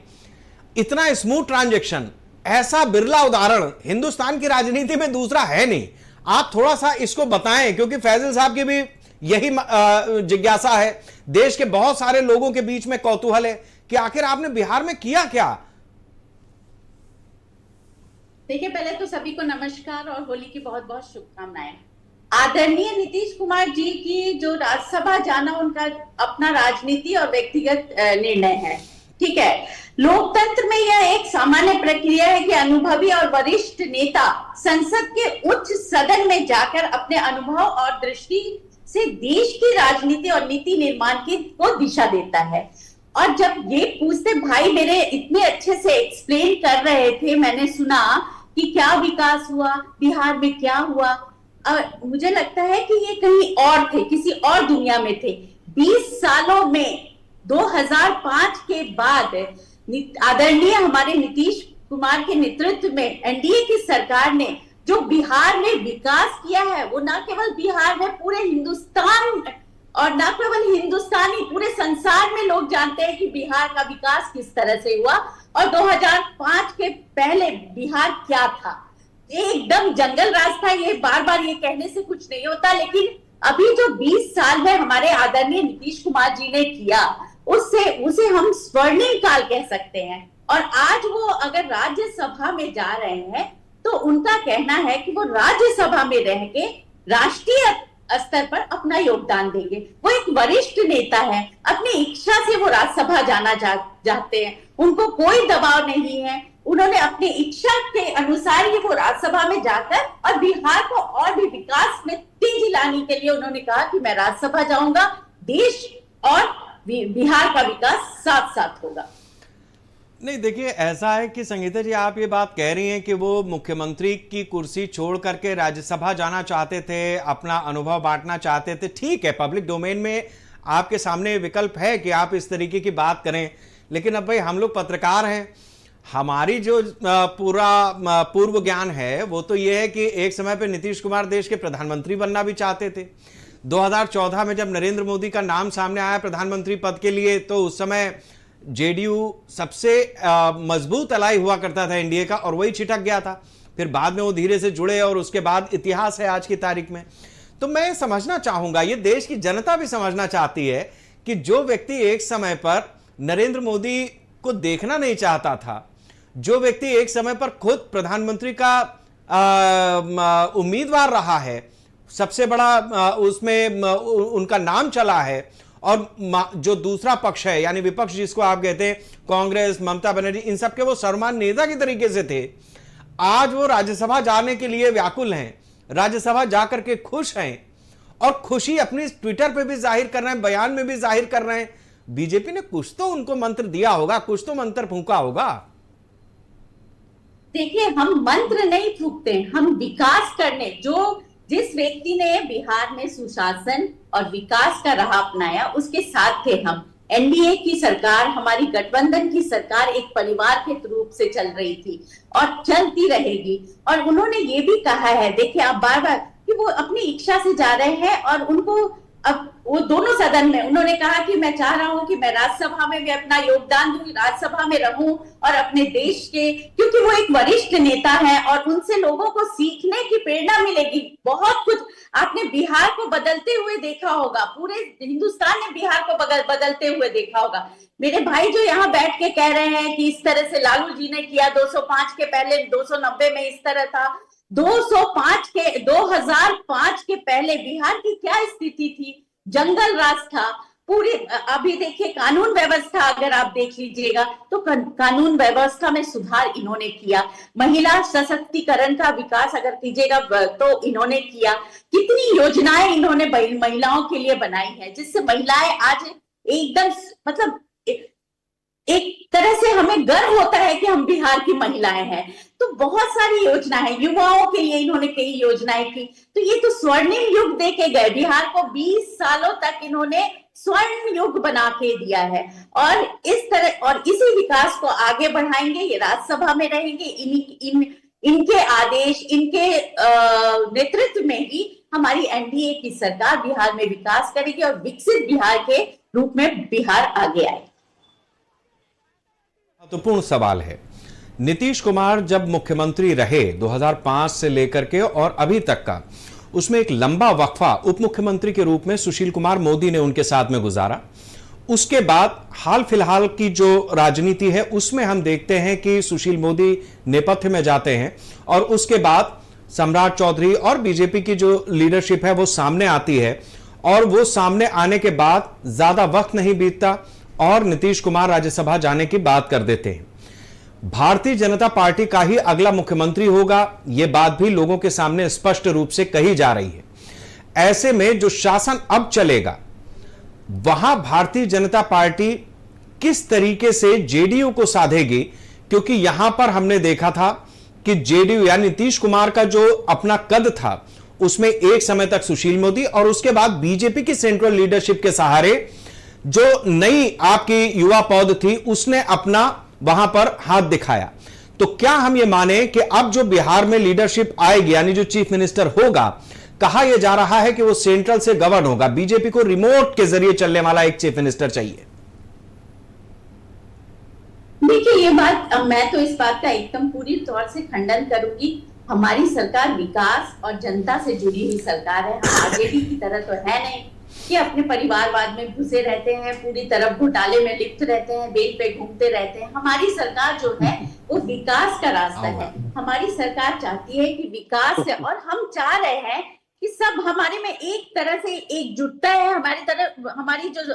Speaker 4: इतना स्मूथ ट्रांजैक्शन, ऐसा बिरला उदाहरण हिंदुस्तान की राजनीति में दूसरा है नहीं। आप थोड़ा सा इसको बताएं, क्योंकि फैजल साहब की भी यही जिज्ञासा है, देश के बहुत सारे लोगों के बीच में कौतूहल है कि आखिर आपने बिहार में किया क्या।
Speaker 10: देखिए, पहले तो सभी को नमस्कार और होली की बहुत बहुत शुभकामनाएं। आदरणीय नीतीश कुमार जी की जो राज्यसभा जाना, उनका अपना राजनीति और व्यक्तिगत निर्णय है, ठीक है। लोकतंत्र में यह एक सामान्य प्रक्रिया है कि अनुभवी और वरिष्ठ नेता संसद के उच्च सदन में जाकर अपने अनुभव और दृष्टि से देश की राजनीति और नीति निर्माण की को दिशा देता है। और जब ये पूछते, भाई मेरे इतने अच्छे से एक्सप्लेन कर रहे थे, मैंने सुना कि क्या विकास हुआ बिहार में, क्या हुआ, और मुझे लगता है कि ये कहीं और थे, किसी और दुनिया में थे। 20 सालों में 2005 के बाद आदरणीय हमारे नीतीश कुमार के नेतृत्व में एनडीए की सरकार ने जो बिहार में विकास किया है, वो ना केवल बिहार में, पूरे हिंदुस्तान, और ना केवल हिंदुस्तानी, पूरे संसार में लोग जानते हैं कि बिहार का विकास किस तरह से हुआ। और 2005 के पहले बिहार क्या था, एकदम जंगल राज था। ये बार बार ये कहने से कुछ नहीं होता, लेकिन अभी जो 20 साल में हमारे आदरणीय नीतीश कुमार जी ने किया, उसे हम स्वर्णिम काल कह सकते हैं। और आज वो अगर राज्यसभा में जा रहे हैं तो उनका कहना है कि वो राज्यसभा में रह के राष्ट्रीय स्तर पर अपना योगदान देंगे। वो एक वरिष्ठ नेता है, अपनी इच्छा से वो राज्यसभा जाना चाहते हैं, उनको कोई दबाव नहीं है उन्होंने अपनी इच्छा के अनुसार ही वो राज्यसभा में जाकर और बिहार को और भी विकास में तेजी लाने के लिए उन्होंने कहा कि मैं राज्यसभा जाऊंगा, देश और बिहार का विकास साथ साथ होगा।
Speaker 4: नहीं, देखिए ऐसा है कि संगीता जी आप ये बात कह रही हैं कि वो मुख्यमंत्री की कुर्सी छोड़ करके राज्यसभा जाना चाहते थे, अपना अनुभव बांटना चाहते थे। ठीक है, पब्लिक डोमेन में आपके सामने विकल्प है कि आप इस तरीके की बात करें, लेकिन अब भाई हम लोग पत्रकार हैं, हमारी जो पूर्व ज्ञान है वो तो ये है कि एक समय पे नीतीश कुमार देश के प्रधानमंत्री बनना भी चाहते थे। 2014 में जब नरेंद्र मोदी का नाम सामने आया प्रधानमंत्री पद के लिए, तो उस समय जेडीयू सबसे मजबूत अलाई हुआ करता था एनडीए का, और वही छिटक गया था। फिर बाद में वो धीरे से जुड़े और उसके बाद इतिहास है आज की तारीख में। तो मैं समझना चाहूंगा, ये देश की जनता भी समझना चाहती है कि जो व्यक्ति एक समय पर नरेंद्र मोदी को देखना नहीं चाहता था, जो व्यक्ति एक समय पर खुद प्रधानमंत्री का उम्मीदवार रहा है, सबसे बड़ा उसमें उनका नाम चला है, और जो दूसरा पक्ष है यानी विपक्ष जिसको आप कहते हैं कांग्रेस, ममता बनर्जी, इन सब के वो सर्वमान्य नेता की तरीके से थे, आज वो राज्यसभा जाने के लिए व्याकुल हैं, राज्यसभा जाकर के खुश हैं, और खुशी अपनी ट्विटर पे भी जाहिर कर रहे हैं, बयान में भी जाहिर कर रहे हैं। बीजेपी ने कुछ तो उनको मंत्र दिया होगा, कुछ तो मंत्र फूंका होगा।
Speaker 10: देखिए, हम मंत्र नहीं फूंकते, हम विकास करने, जिस व्यक्ति ने बिहार में सुशासन और विकास का राह अपनाया उसके साथ थे हम। एनडीए की सरकार, हमारी गठबंधन की सरकार एक परिवार के रूप से चल रही थी और चलती रहेगी। और उन्होंने ये भी कहा है, देखिए आप बार बार, कि वो अपनी इच्छा से जा रहे हैं, और उनको अब वो दोनों सदन में उन्होंने कहा कि मैं चाह रहा हूं कि मैं राज्यसभा में भी अपना योगदान दूं, राज्यसभा में रहूं और अपने देश के, क्योंकि वो एक वरिष्ठ नेता है और उनसे लोगों को सीखने की प्रेरणा मिलेगी। बहुत कुछ आपने बिहार को बदलते हुए देखा होगा, पूरे हिंदुस्तान ने बिहार को बदलते हुए देखा होगा। मेरे भाई जो यहाँ बैठ के कह रहे हैं कि इस तरह से लालू जी ने किया, 205 के पहले 290 में इस तरह था, 2005 के पहले बिहार की क्या स्थिति थी? जंगल राज था पूरे। अभी देखिए कानून व्यवस्था, अगर आप देख लीजिएगा तो कानून व्यवस्था में सुधार इन्होंने किया। महिला सशक्तिकरण का विकास अगर कीजिएगा तो इन्होंने किया। कितनी योजनाएं इन्होंने महिलाओं के लिए बनाई है, जिससे महिलाएं आज एकदम, मतलब एक तरह से हमें गर्व होता है कि हम बिहार की महिलाएं हैं। तो बहुत सारी योजनाएं, युवाओं के लिए इन्होंने कई योजनाएं की। तो ये तो स्वर्णिम युग दे के गए, बिहार को 20 सालों तक इन्होंने स्वर्ण युग बना के दिया है। और इस तरह, और इसी विकास को आगे बढ़ाएंगे, ये राज्यसभा में रहेंगे, इनके आदेश, इनके नेतृत्व में ही हमारी एनडीए की सरकार बिहार में विकास करेगी और विकसित बिहार के रूप में बिहार आगे आएगा।
Speaker 4: महत्वपूर्ण सवाल है, नीतीश कुमार जब मुख्यमंत्री रहे 2005 से लेकर के और अभी तक का, उसमें एक लंबा वक्फा उप मुख्यमंत्री के रूप में सुशील कुमार मोदी ने उनके साथ में गुजारा। उसके बाद हाल फिलहाल की जो राजनीति है उसमें हम देखते हैं कि सुशील मोदी नेपथ्य में जाते हैं और उसके बाद सम्राट चौधरी और बीजेपी की जो लीडरशिप है वो सामने आती है, और वो सामने आने के बाद ज्यादा वक्त नहीं बीतता और नीतीश कुमार राज्यसभा जाने की बात कर देते हैं। भारतीय जनता पार्टी का ही अगला मुख्यमंत्री होगा, यह बात भी लोगों के सामने स्पष्ट रूप से कही जा रही है। ऐसे में जो शासन अब चलेगा वहां भारतीय जनता पार्टी किस तरीके से जेडीयू को साधेगी, क्योंकि यहां पर हमने देखा था कि जेडीयू या नीतीश कुमार का जो अपना कद था उसमें एक समय तक सुशील मोदी और उसके बाद बीजेपी की सेंट्रल लीडरशिप के सहारे जो नई आपकी युवा पौध थी उसने अपना वहां पर हाथ दिखाया। तो क्या हम ये माने कि अब जो बिहार में लीडरशिप आएगी यानी जो चीफ मिनिस्टर होगा, कहा यह जा रहा है कि वो सेंट्रल से गवर्न होगा, बीजेपी को रिमोट के जरिए चलने वाला एक चीफ मिनिस्टर चाहिए?
Speaker 10: देखिए ये बात, मैं तो इस बात का एकदम पूरी तौर से खंडन करूंगी। हमारी सरकार विकास और जनता से जुड़ी हुई सरकार है। हम आरजेडी की तरह तो है नहीं कि अपने परिवारवाद में घुसे रहते हैं, पूरी तरफ घोटाले में लिप्त रहते हैं, बेल पे घूमते रहते हैं। हमारी सरकार जो है वो विकास का रास्ता है। हमारी सरकार चाहती है कि विकास है, और हम चाह रहे हैं कि सब हमारे में एक तरह से एकजुटता है। हमारी तरफ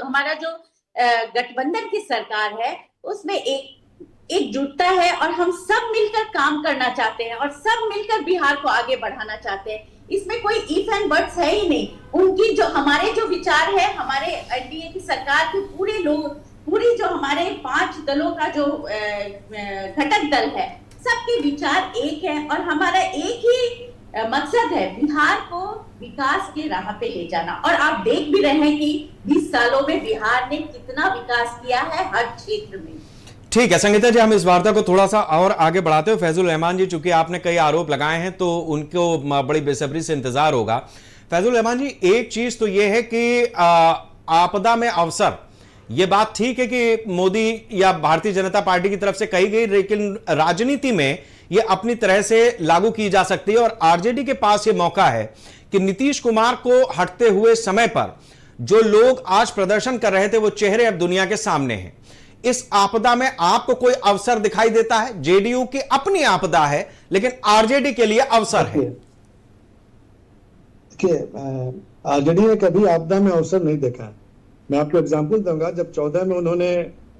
Speaker 10: हमारा जो गठबंधन की सरकार है उसमें एक एकजुटता है और हम सब मिलकर काम करना चाहते हैं और सब मिलकर बिहार को आगे बढ़ाना चाहते हैं। इसमें कोई इफ एंड बट्स है ही नहीं। उनकी जो हमारे जो विचार है, हमारे एनडीए की सरकार के पूरे लोग, पूरी जो हमारे 5 दलों का जो घटक दल है, सबके विचार एक है और हमारा एक ही मकसद है, बिहार को विकास के राह पे ले जाना। और आप देख भी रहे हैं कि 20 सालों में बिहार ने कितना विकास किया है हर क्षेत्र में।
Speaker 4: ठीक है संगीता जी, हम इस वार्ता को थोड़ा सा और आगे बढ़ाते हो। फैजुल रहमान जी, चूंकि आपने कई आरोप लगाए हैं तो उनको बड़ी बेसब्री से इंतजार होगा। फैजुल रहमान जी, एक चीज तो यह है कि आपदा में अवसर, यह बात ठीक है कि मोदी या भारतीय जनता पार्टी की तरफ से कही गई, लेकिन राजनीति में यह अपनी तरह से लागू की जा सकती है और आरजेडी के पास यह मौका है कि नीतीश कुमार को हटते हुए समय पर जो लोग आज प्रदर्शन कर रहे थे वो चेहरे अब दुनिया के सामने हैं। इस आपदा में आपको कोई अवसर दिखाई देता है? जेडीयू की अपनी आपदा है लेकिन आरजेडी के लिए अवसर है।
Speaker 9: देखिए, आरजेडी ने कभी आपदा में अवसर नहीं देखा है। मैं आपको एग्जांपल दूंगा, जब 14 में उन्होंने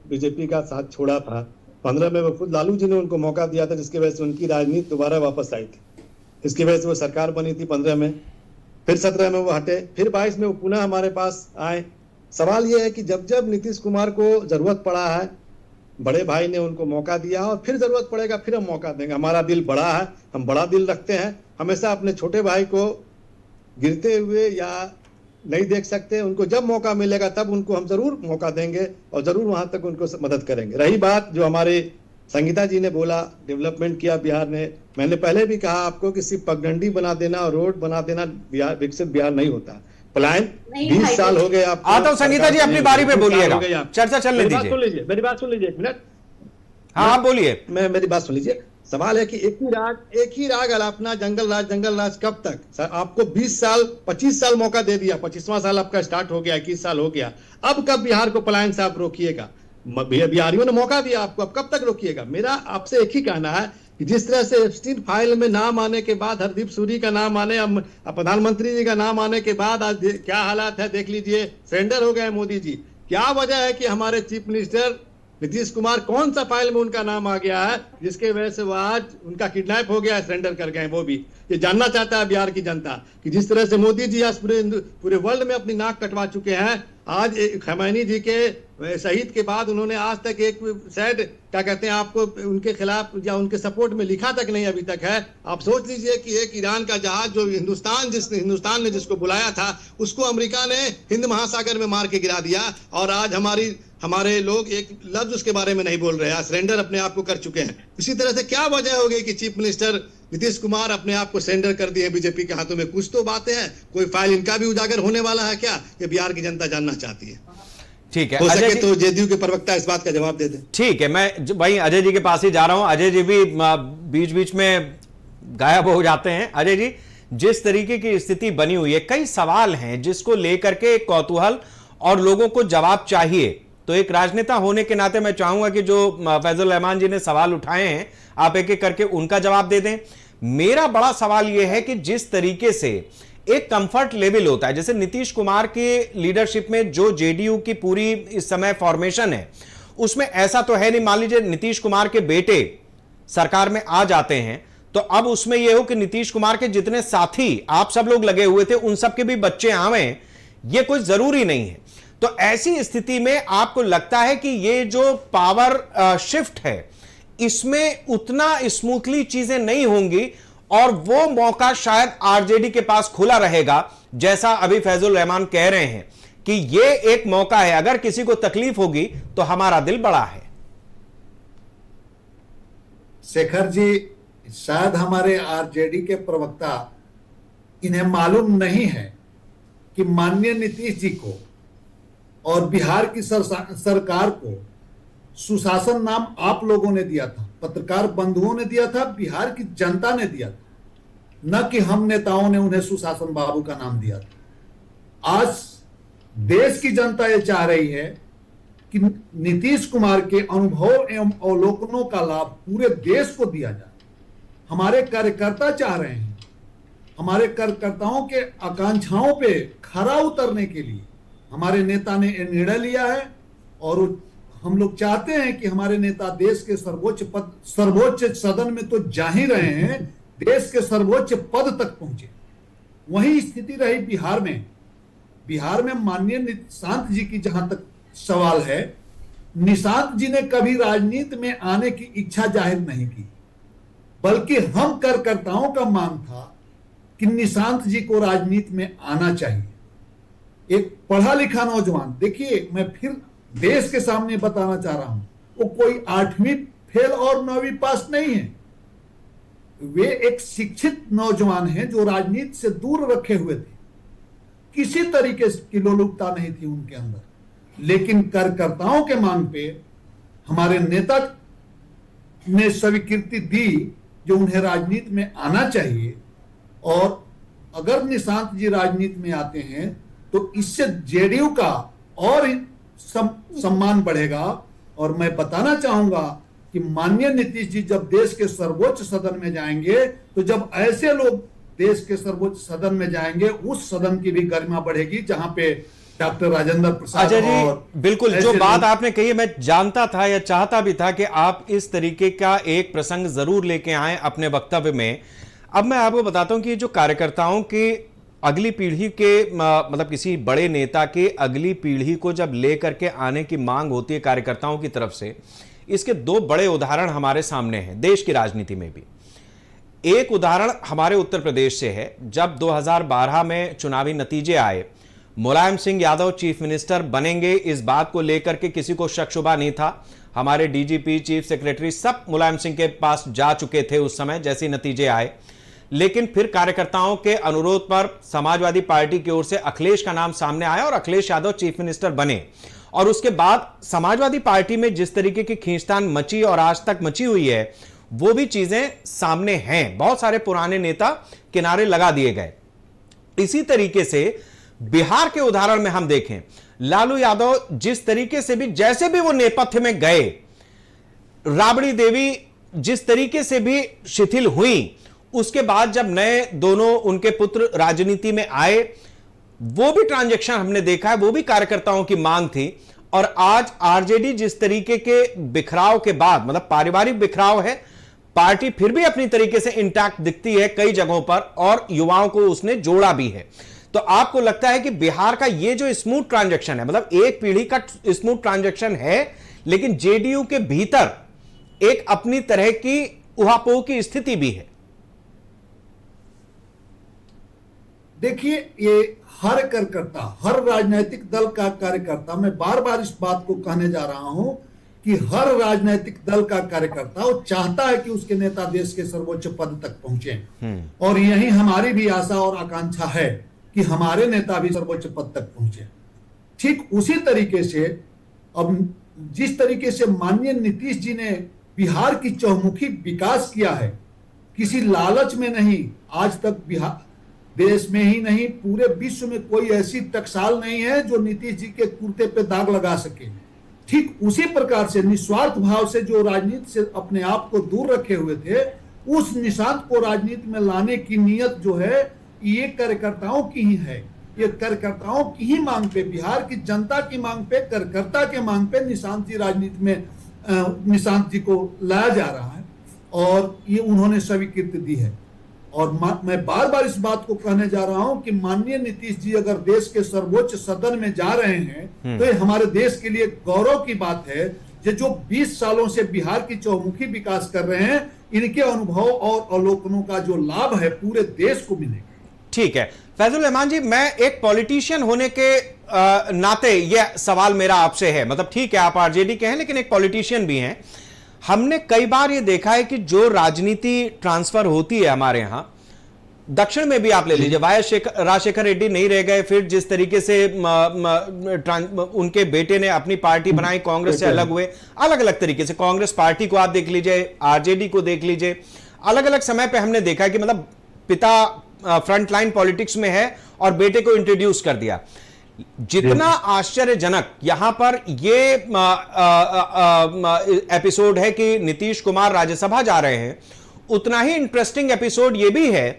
Speaker 9: बीजेपी का साथ छोड़ा था, 15 में वो खुद लालू जी ने उनको मौका दिया था, जिसकी वजह से उनकी राजनीति दोबारा वापस आई थी। इसकी वजह से वो सरकार बनी थी 15 में, फिर 17 में वो हटे, फिर 22 में वो पुनः हमारे पास आए। सवाल ये है कि जब जब नीतीश कुमार को जरूरत पड़ा है, बड़े भाई ने उनको मौका दिया और फिर जरूरत पड़ेगा फिर हम मौका देंगे। हमारा दिल बड़ा है, हम बड़ा दिल रखते हैं, हमेशा अपने छोटे भाई को गिरते हुए या नहीं देख सकते। उनको जब मौका मिलेगा तब उनको हम जरूर मौका देंगे और जरूर वहां तक उनको मदद करेंगे। रही बात जो हमारे संगीता जी ने बोला, डेवलपमेंट किया बिहार ने, मैंने पहले भी कहा आपको कि सिर्फ पगडंडी बना देना और रोड बना देना बिहार विकसित बिहार नहीं होता। प्लान 20 साल हो गए आपको।
Speaker 4: आता हूं संगीता जी, अपनी बारी पे बोलिएगा, चर्चा चलने दीजिए।
Speaker 9: मेरी बात सुन लीजिए एक मिनट।
Speaker 4: हाँ आप बोलिए।
Speaker 9: मेरी बात सुन लीजिए। सवाल है कि एक ही राग अलापना, जंगल राज कब तक? सर आपको 20 साल 25 साल मौका दे दिया, 25वां साल आपका स्टार्ट हो गया, 21 साल हो गया। अब कब बिहार को पलायन से आप रोकिएगा? बिहारियों ने मौका दिया आपको, अब कब तक रोकिएगा? मेरा आपसे एक ही कहना है कि जिस तरह से एप्स्टीन फाइल में नाम आने के बाद, हरदीप सूरी का नाम आने, प्रधानमंत्री जी का नाम आने के बाद आज क्या हालात है देख लीजिए, सरेंडर हो गए मोदी जी। क्या वजह है कि हमारे चीफ मिनिस्टर नीतीश कुमार, कौन सा फाइल में उनका नाम आ गया है जिसके वजह से वो आज उनका किडनैप हो गया, सरेंडर कर गए? वो भी ये जानना चाहता है बिहार की जनता कि जिस तरह से मोदी जी आज पूरे वर्ल्ड में अपनी नाक कटवा चुके हैं। आज खमैनी जी के शहीद के बाद उन्होंने आज तक एक सैड क्या कहते हैं आपको उनके खिलाफ या उनके सपोर्ट में लिखा तक नहीं अभी तक है। आप सोच लीजिए कि एक ईरान का जहाज जो हिंदुस्तान ने जिसको बुलाया था, उसको अमेरिका ने हिंद महासागर में मार के गिरा दिया और आज हमारे लोग एक लफ्ज उसके बारे में नहीं बोल रहे हैं, सरेंडर अपने आप को कर चुके हैं। इसी तरह से क्या वजह हो गई कि चीफ मिनिस्टर नीतीश कुमार अपने आप को सरेंडर कर दिए बीजेपी के हाथों में? कुछ तो बातें हैं, कोई फाइल इनका भी उजागर होने वाला है क्या, ये बिहार की जनता जानना चाहती है।
Speaker 4: ठीक है,
Speaker 9: हो सके तो जेडीयू के प्रवक्ता इस बात का जवाब दे दें।
Speaker 4: ठीक है, मैं भाई अजय जी के पास ही जा रहा हूं। अजय जी भी बीच बीच में गायब हो जाते हैं। अजय जी, जिस तरीके की स्थिति बनी हुई है, कई सवाल हैं जिसको लेकर के कौतूहल और लोगों को जवाब चाहिए। तो एक राजनेता होने के नाते मैं चाहूंगा कि जो फैजुल रहमान जी ने सवाल उठाए हैं, आप एक एक करके उनका जवाब दे दें। मेरा बड़ा सवाल यह है कि जिस तरीके से एक कंफर्ट लेवल होता है, जैसे नीतीश कुमार के लीडरशिप में जो जेडीयू की पूरी इस समय फॉर्मेशन है, उसमें ऐसा तो है नहीं, मान लीजिए नीतीश कुमार के बेटे सरकार में आ जाते हैं तो अब उसमें यह हो कि नीतीश कुमार के जितने साथी आप सब लोग लगे हुए थे उन सबके भी बच्चे आवें, यह कोई जरूरी नहीं है। तो ऐसी स्थिति में आपको लगता है कि ये जो पावर शिफ्ट है इसमें उतना स्मूथली चीजें नहीं होंगी और वो मौका शायद आरजेडी के पास खुला रहेगा, जैसा अभी फैजुल रहमान कह रहे हैं कि ये एक मौका है, अगर किसी को तकलीफ होगी तो हमारा दिल बड़ा है।
Speaker 8: शेखर जी, शायद हमारे आरजेडी के प्रवक्ता इन्हें मालूम नहीं है कि माननीय नीतीश जी को और बिहार की सरकार को सुशासन नाम आप लोगों ने दिया था, पत्रकार बंधुओं ने दिया था, बिहार की जनता ने दिया था, न कि हम नेताओं ने उन्हें सुशासन बाबू का नाम दिया था। आज देश की जनता ये चाह रही है कि नीतीश कुमार के अनुभव एवं अवलोकनों का लाभ पूरे देश को दिया जाए। हमारे कार्यकर्ता चाह रहे हैं, हमारे कार्यकर्ताओं के आकांक्षाओं पे खरा उतरने के लिए हमारे नेता ने निर्णय लिया है और हम लोग चाहते हैं कि हमारे नेता देश के सर्वोच्च सदन में तो जा ही रहे हैं, देश के सर्वोच्च पद तक पहुंचे। वही स्थिति रही बिहार में। बिहार में माननीय निशांत जी की जहां तक सवाल है, निशांत जी ने कभी राजनीति में आने की इच्छा जाहिर नहीं की, बल्कि हम कार्यकर्ताओं का मांग था कि निशांत जी को राजनीति में आना चाहिए। एक पढ़ा लिखा नौजवान, देखिए मैं फिर देश के सामने बताना चाह रहा हूं, वो कोई 8वीं फेल और 9वीं पास नहीं है। वे एक शिक्षित नौजवान हैं जो राजनीति से दूर रखे हुए थे, किसी तरीके की लोलुपता नहीं थी उनके अंदर, लेकिन कार्यकर्ताओं के मांग पे हमारे नेता ने स्वीकृति दी जो उन्हें राजनीति में आना चाहिए। और अगर निशांत जी राजनीति में आते हैं तो इससे जेडीयू का और सम्मान बढ़ेगा। और मैं बताना चाहूंगा कि माननीय नीतीश जी जब देश के सर्वोच्च सदन में जाएंगे, तो जब ऐसे लोग देश के सर्वोच्च सदन में जाएंगे, उस सदन की भी गरिमा बढ़ेगी जहां पे डॉक्टर राजेंद्र प्रसाद
Speaker 4: अजय जी, बिल्कुल जो बात आपने कही मैं जानता था या चाहता भी था कि आप इस तरीके का एक प्रसंग जरूर लेके आए अपने वक्तव्य में। अब मैं आपको बताता हूं कि जो कार्यकर्ताओं के अगली पीढ़ी के मतलब किसी बड़े नेता के अगली पीढ़ी को जब लेकर के आने की मांग होती है कार्यकर्ताओं की तरफ से, इसके दो बड़े उदाहरण हमारे सामने हैं देश की राजनीति में भी। एक उदाहरण हमारे उत्तर प्रदेश से है, जब 2012 में चुनावी नतीजे आए, मुलायम सिंह यादव चीफ मिनिस्टर बनेंगे इस बात को लेकर के किसी को शक शुबा नहीं था। हमारे डीजीपी, चीफ सेक्रेटरी सब मुलायम सिंह के पास जा चुके थे उस समय जैसे नतीजे आए। लेकिन फिर कार्यकर्ताओं के अनुरोध पर समाजवादी पार्टी की ओर से अखिलेश का नाम सामने आया और अखिलेश यादव चीफ मिनिस्टर बने। और उसके बाद समाजवादी पार्टी में जिस तरीके की खींचतान मची और आज तक मची हुई है, वो भी चीजें सामने हैं। बहुत सारे पुराने नेता किनारे लगा दिए गए। इसी तरीके से बिहार के उदाहरण में हम देखें, लालू यादव जिस तरीके से भी, जैसे भी वो नेपथ्य में गए, राबड़ी देवी जिस तरीके से भी शिथिल हुई, उसके बाद जब नए दोनों उनके पुत्र राजनीति में आए, वो भी ट्रांजैक्शन हमने देखा है, वो भी कार्यकर्ताओं की मांग थी। और आज आरजेडी जिस तरीके के बिखराव के बाद, मतलब पारिवारिक बिखराव है, पार्टी फिर भी अपनी तरीके से इंटैक्ट दिखती है कई जगहों पर और युवाओं को उसने जोड़ा भी है। तो आपको लगता है कि बिहार का ये जो स्मूथ ट्रांजैक्शन है, मतलब एक पीढ़ी का स्मूथ ट्रांजैक्शन है, लेकिन जेडीयू के भीतर एक अपनी तरह की उहापोह की स्थिति भी है?
Speaker 8: देखिए, ये हर कार्यकर्ता, हर राजनीतिक दल का कार्यकर्ता, मैं बार बार इस बात को कहने जा रहा हूं कि हर राजनीतिक दल का कार्यकर्ता वो चाहता है कि उसके नेता देश के सर्वोच्च पद तक पहुंचे। और यही हमारी भी आशा और आकांक्षा है कि हमारे नेता भी सर्वोच्च पद तक पहुंचे। ठीक उसी तरीके से अब जिस तरीके से माननीय नीतीश जी ने बिहार की चहुमुखी विकास किया है, किसी लालच में नहीं, आज तक बिहार देश में ही नहीं पूरे विश्व में कोई ऐसी टकसाल नहीं है जो नीतीश जी के कुर्ते पे दाग लगा सके। ठीक उसी प्रकार से निस्वार्थ भाव से जो राजनीति से अपने आप को दूर रखे हुए थे, उस निशांत को राजनीति में लाने की नियत जो है, ये कार्यकर्ताओं की ही है। ये कार्यकर्ताओं की ही मांग पे, बिहार की जनता की मांग पे, कार्यकर्ता के मांग पे निशांत जी राजनीति में निशांत जी को लाया जा रहा है और ये उन्होंने स्वीकृति दी है। और मैं बार बार इस बात को कहने जा रहा हूं कि माननीय नीतीश जी अगर देश के सर्वोच्च सदन में जा रहे हैं तो ये हमारे देश के लिए गौरव की बात है। जो 20 सालों से बिहार की चहुमुखी विकास कर रहे हैं, इनके अनुभव और अवलोकनों का जो लाभ है पूरे देश को मिलेगा।
Speaker 4: ठीक है फैजुल रहमान जी, मैं एक पॉलिटिशियन होने के नाते यह सवाल मेरा आपसे है, मतलब ठीक है आप आरजेडी के हैं लेकिन एक पॉलिटिशियन भी हैं। हमने कई बार यह देखा है कि जो राजनीति ट्रांसफर होती है हमारे यहां, दक्षिण में भी आप ले लीजिए, वाई राजशेखर रेड्डी नहीं रह गए, फिर जिस तरीके से उनके बेटे ने अपनी पार्टी बनाई, कांग्रेस से अलग हुए, अलग अलग तरीके से कांग्रेस पार्टी को आप देख लीजिए, आरजेडी को देख लीजिए, अलग अलग समय पे हमने देखा कि मतलब पिता फ्रंट लाइन पॉलिटिक्स में है और बेटे को इंट्रोड्यूस कर दिया। जितना आश्चर्यजनक यहां पर ये एपिसोड है कि नीतीश कुमार राज्यसभा जा रहे हैं, उतना ही इंटरेस्टिंग एपिसोड ये भी है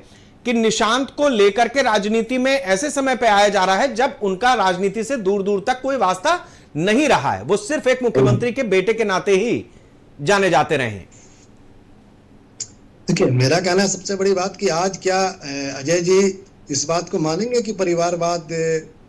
Speaker 4: कि निशांत को लेकर के राजनीति में ऐसे समय पे आया जा रहा है जब उनका राजनीति से दूर दूर तक कोई वास्ता नहीं रहा है, वो सिर्फ एक मुख्यमंत्री के बेटे के नाते ही जाने जाते रहे हैं।
Speaker 9: देखिए, मेरा कहना है सबसे बड़ी बात कि आज क्या अजय जी इस बात को मानेंगे कि परिवारवाद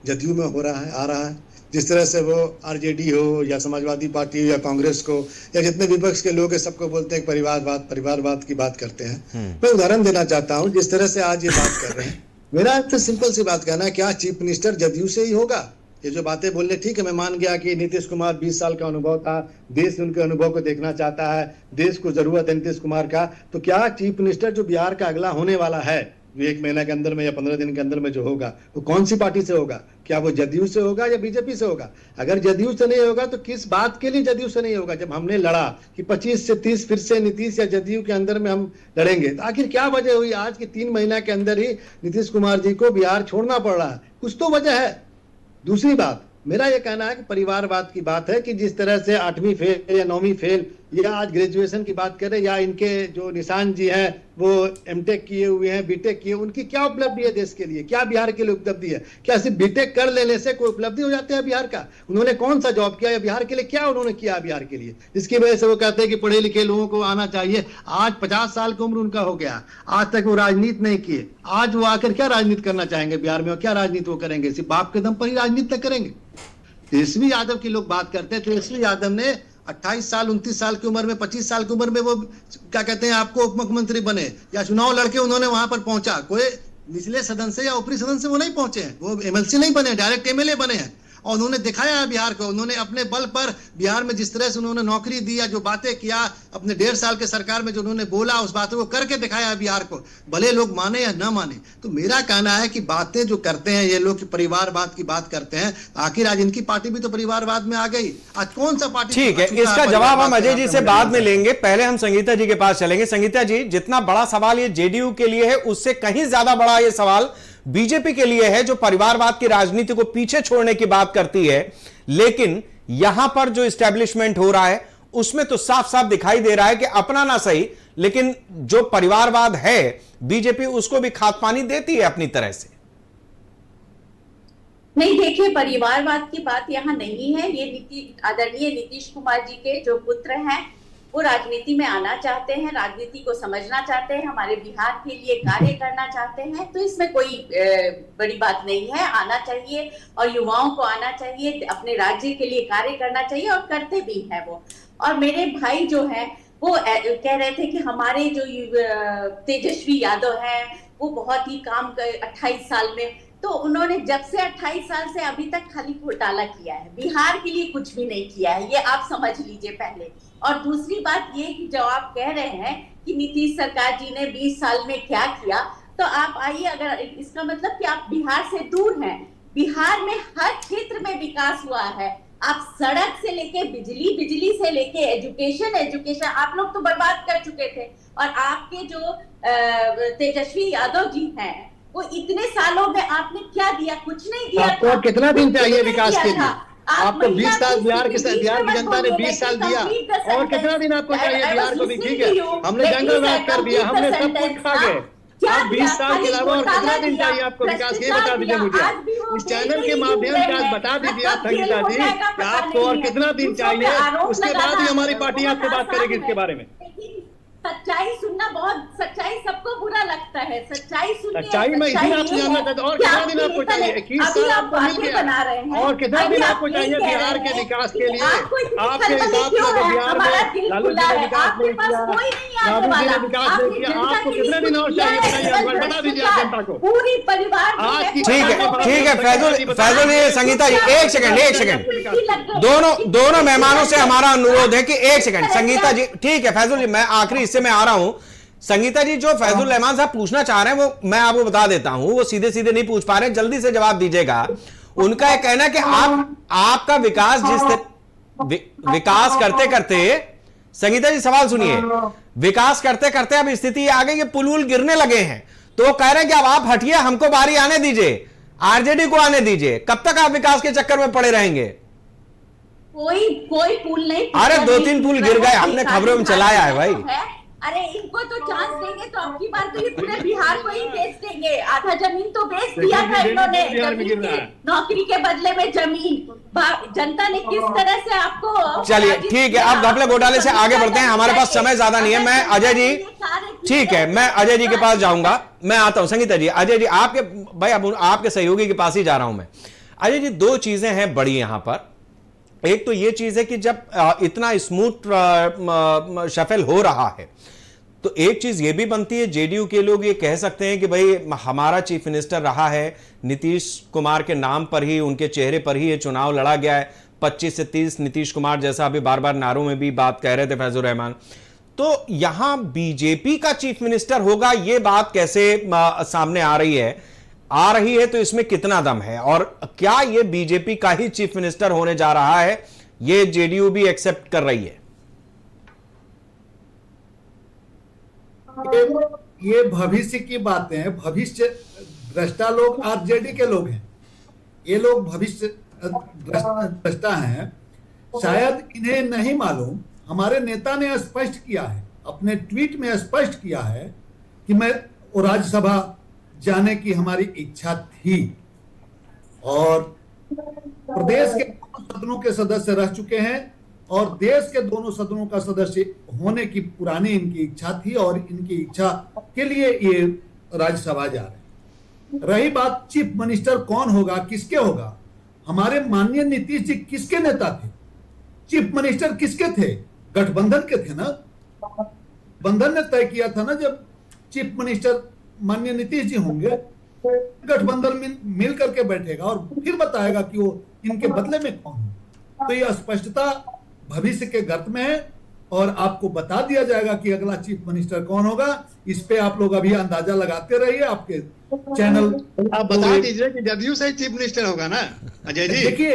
Speaker 9: जदयू में हो रहा है, आ रहा है? जिस तरह से वो आरजेडी हो या समाजवादी पार्टी हो या कांग्रेस को या जितने विपक्ष के लोग हैं सबको बोलते हैं परिवारवाद की बात करते हैं। मैं उदाहरण देना चाहता हूं, जिस तरह से आज ये बात कर रहे हैं, मेरा तो सिंपल सी बात कहना है, क्या चीफ मिनिस्टर जदयू से ही होगा? ये जो बातें बोल रहे, ठीक है, मैं मान गया कि नीतीश कुमार 20 साल का अनुभव था, देश उनके अनुभव को देखना चाहता है, देश को जरूरत है नीतीश कुमार का, तो क्या चीफ मिनिस्टर जो बिहार का अगला होने वाला है, जो 1 महीना के अंदर में या 15 दिन के अंदर में जो होगा, वो कौन सी पार्टी से होगा? क्या वो जदयू से होगा या बीजेपी से होगा? अगर जदयू से नहीं होगा तो किस बात के लिए जदयू से नहीं होगा? जब हमने लड़ा कि 25 से 30 फिर से नीतीश या जदयू के अंदर में हम लड़ेंगे, तो आखिर क्या वजह हुई आज की 3 महीना के अंदर ही नीतीश कुमार जी को बिहार छोड़ना पड़ रहा है? कुछ तो वजह है। दूसरी बात, मेरा यह कहना है कि परिवारवाद की बात है कि जिस तरह से 8वीं फेल या 9वीं फेल या आज ग्रेजुएशन की बात करें, या इनके जो निशान जी हैं वो एमटेक किए हुए हैं, बीटेक किए, उनकी क्या उपलब्धि है देश के लिए? क्या बिहार के लिए उपलब्धि है? क्या सिर्फ बीटेक कर लेने से कोई उपलब्धि हो जाती है बिहार का? उन्होंने कौन सा जॉब किया या बिहार के लिए क्या उन्होंने किया बिहार के लिए, जिसकी वजह से वो कहते हैं कि पढ़े लिखे लोगों को आना चाहिए? आज 50 साल की उम्र उनका हो गया, आज तक वो राजनीति नहीं किए, आज वो आकर क्या राजनीति करना चाहेंगे बिहार में? और क्या राजनीति वो करेंगे? सिर्फ बाप के दम पर ही राजनीति तक करेंगे। तेजस्वी यादव की लोग बात करते हैं, तेजस्वी यादव ने 28 साल 29 साल की उम्र में, 25 साल की उम्र में वो क्या कहते हैं आपको उप मुख्यमंत्री बने या चुनाव लड़के उन्होंने वहां पर पहुंचा। कोई निचले सदन से या ऊपरी सदन से वो नहीं पहुंचे हैं, वो एमएलसी नहीं बने, डायरेक्ट एमएलए बने हैं। और उन्होंने दिखाया है बिहार को, उन्होंने अपने बल पर बिहार में जिस तरह से उन्होंने नौकरी दी या जो बातें किया अपने 1.5 साल के सरकार में, जो उन्होंने बोला उस बातों को करके दिखाया है बिहार को, भले लोग माने या ना माने। तो मेरा कहना है कि बातें जो करते हैं ये लोग परिवारवाद की बात करते हैं, आखिर आज इनकी पार्टी भी तो परिवारवाद में आ गई। आज कौन सा पार्टी?
Speaker 4: ठीक है, इसका जवाब हम अजय जी से बाद में लेंगे, पहले हम संगीता जी के पास चलेंगे। संगीता जी, जितना बड़ा सवाल ये जेडीयू के लिए है उससे कहीं ज्यादा बड़ा ये सवाल बीजेपी के लिए है, जो परिवारवाद की राजनीति को पीछे छोड़ने की बात करती है। लेकिन यहां पर जो एस्टेब्लिशमेंट हो रहा है उसमें तो साफ साफ दिखाई दे रहा है कि अपना ना सही, लेकिन जो परिवारवाद है बीजेपी उसको भी खाद पानी देती है अपनी तरह से।
Speaker 10: नहीं, देखिए, परिवारवाद की बात यहाँ नहीं है। ये आदरणीय नीतीश कुमार जी के जो पुत्र हैं वो राजनीति में आना चाहते हैं, राजनीति को समझना चाहते हैं, हमारे बिहार के लिए कार्य करना चाहते हैं, तो इसमें कोई बड़ी बात नहीं है। आना चाहिए और युवाओं को आना चाहिए, अपने राज्य के लिए कार्य करना चाहिए और करते भी हैं वो। और मेरे भाई जो हैं वो कह रहे थे कि हमारे जो तेजस्वी यादव हैं वो बहुत ही काम 28 साल में, तो उन्होंने जब से 28 साल से अभी तक खाली घोटाला किया है, बिहार के लिए कुछ भी नहीं किया है, ये आप समझ लीजिए पहले। और दूसरी बात ये कि जो आप कह रहे हैं कि नीतीश सरकार जी ने 20 साल में क्या किया, तो आप आइए, अगर इसका मतलब कि आप बिहार से दूर हैं, बिहार में हर क्षेत्र में विकास हुआ है। आप सड़क से लेके बिजली, बिजली से लेके एजुकेशन आप लोग तो बर्बाद कर चुके थे। और आपके जो तेजस्वी यादव जी हैं वो इतने सालों में आपने क्या दिया? कुछ नहीं दिया।
Speaker 9: आपको कितना दिन चाहिए विकास के लिए? आपको 20 साल बिहार की जनता ने 20 साल दिया, और कितना दिन आपको चाहिए बिहार को भी? ठीक है, हमने जंगल राज कर दिया, हमने सब कुछ खा गए, अब 20 साल के अलावा और कितना दिन चाहिए आपको विकास? ये बता दीजिए मुझे, इस चैनल के माध्यम से आज बता दीजिए आप संगीता जी कि आपको और कितना दिन चाहिए, उसके बाद ही हमारी पार्टी आपसे बात करेगी इसके बारे में।
Speaker 10: सच्चाई सुनना बहुत, सच्चाई सबको बुरा लगता है, सच्चाई सुनिए।
Speaker 9: सच्चाई में इसी आपसे जानना चाहता हूँ, और कितना दिन आपको चाहिए? 21 साल आपको मिल गया, और कितना दिन आपको चाहिए बिहार के विकास के लिए? आपके हिसाब से अगर बिहार में लालू जी ने विकास नहीं किया, बाबू जी ने विकास नहीं किया, आपको कितने दिन और चाहिए बताइए, बता दीजिए आप जनता को।
Speaker 10: पूरी परिवार
Speaker 4: ठीक है फैजल ये संगीता जी एक सेकंड, दोनों मेहमानों से हमारा अनुरोध है कि एक सेकंड। संगीता जी ठीक है, फैजल जी मैं आखिरी इससे मैं आ रहा हूं। संगीता जी जो फैजुल रहमान साहब पूछना चाह रहे हैं वो मैं आपको बता देता हूं, वो सीधे सीधे नहीं पूछ पा रहे, जल्दी से जवाब दीजिएगा। उनका यह कहना है कि आपका विकास विकास करते करते, संगीता जी सवाल सुनिए, विकास करते करते अब स्थिति आ गई कि पुल गिरने लगे हैं, तो वो कह रहे हैं कि अब आप हटिए, हमको बारी आने दीजिए, आरजेडी को आने दीजिए, कब तक आप विकास के चक्कर में पड़े रहेंगे?
Speaker 10: कोई पुल नहीं,
Speaker 4: अरे 2-3 पुल गिर गए, हमने खबरों में चलाया है भाई।
Speaker 10: अरे इनको तो चांस देंगे तो अब की बार तो ये पूरे बिहार को ही बेच देंगे। आधा जमीन तो बेच दिया था इन्होंने, जमीन की नौकरी के बदले में जमीन। जनता ने किस तरह से आपको।
Speaker 4: चलिए ठीक है, अब घपले घोटाले से आगे बढ़ते हैं, हमारे पास समय ज्यादा नहीं है। मैं अजय जी, ठीक है, मैं अजय जी के पास जाऊंगा, मैं आता हूं। संगीता जी, अजय जी आपके भाई, अब आपके सहयोगी के पास ही जा रहा हूं मैं। अजय जी, दो चीजें हैं बड़ी यहां पर। एक तो ये चीज है कि जब इतना स्मूथ शफल हो रहा है तो एक चीज ये भी बनती है, जेडीयू के लोग ये कह सकते हैं कि भाई हमारा चीफ मिनिस्टर रहा है, नीतीश कुमार के नाम पर ही, उनके चेहरे पर ही ये चुनाव लड़ा गया है, 25 से 30 नीतीश कुमार जैसा अभी बार बार नारों में भी बात कह रहे थे फैजुर रहमान। तो यहां बीजेपी का चीफ मिनिस्टर होगा, ये बात कैसे सामने आ रही है तो इसमें कितना दम है, और क्या ये बीजेपी का ही चीफ मिनिस्टर होने जा रहा है, ये जेडीयू भी एक्सेप्ट कर रही है?
Speaker 8: ये भविष्य की बातें हैं, भविष्य दृष्टा लोग आरजेडी के लोग हैं, ये लोग भविष्य दृष्टा हैं। शायद इन्हें नहीं मालूम, हमारे नेता ने स्पष्ट किया है, अपने ट्वीट में स्पष्ट किया है कि मैं राज्यसभा जाने की हमारी इच्छा थी, और प्रदेश के सदनों के सदस्य रह चुके हैं और देश के दोनों सदनों का सदस्य होने की पुरानी इनकी इच्छा थी, और इनकी इच्छा के लिए ये राज्यसभा जा रहे हैं। रही बात चीफ मिनिस्टर कौन होगा, किसके होगा, हमारे माननीय नीतीश जी किसके नेता थे, चीफ मिनिस्टर किसके थे, गठबंधन के थे ना। बंधन ने तय किया था ना, जब चीफ मिनिस्टर माननीय नीतीश जी होंगे, गठबंधन मिल करके बैठेगा और फिर बताएगा कि वो इनके बदले में कौन है। तो ये स्पष्टता भविष्य के गर्त में है, और आपको बता दिया जाएगा कि अगला चीफ मिनिस्टर कौन होगा। इस पे आप लोग अभी अंदाजा लगाते रहिए, आपके चैनल
Speaker 9: आप बता दीजिए कि जदयू से चीफ मिनिस्टर होगा ना अजय जी।
Speaker 8: देखिए,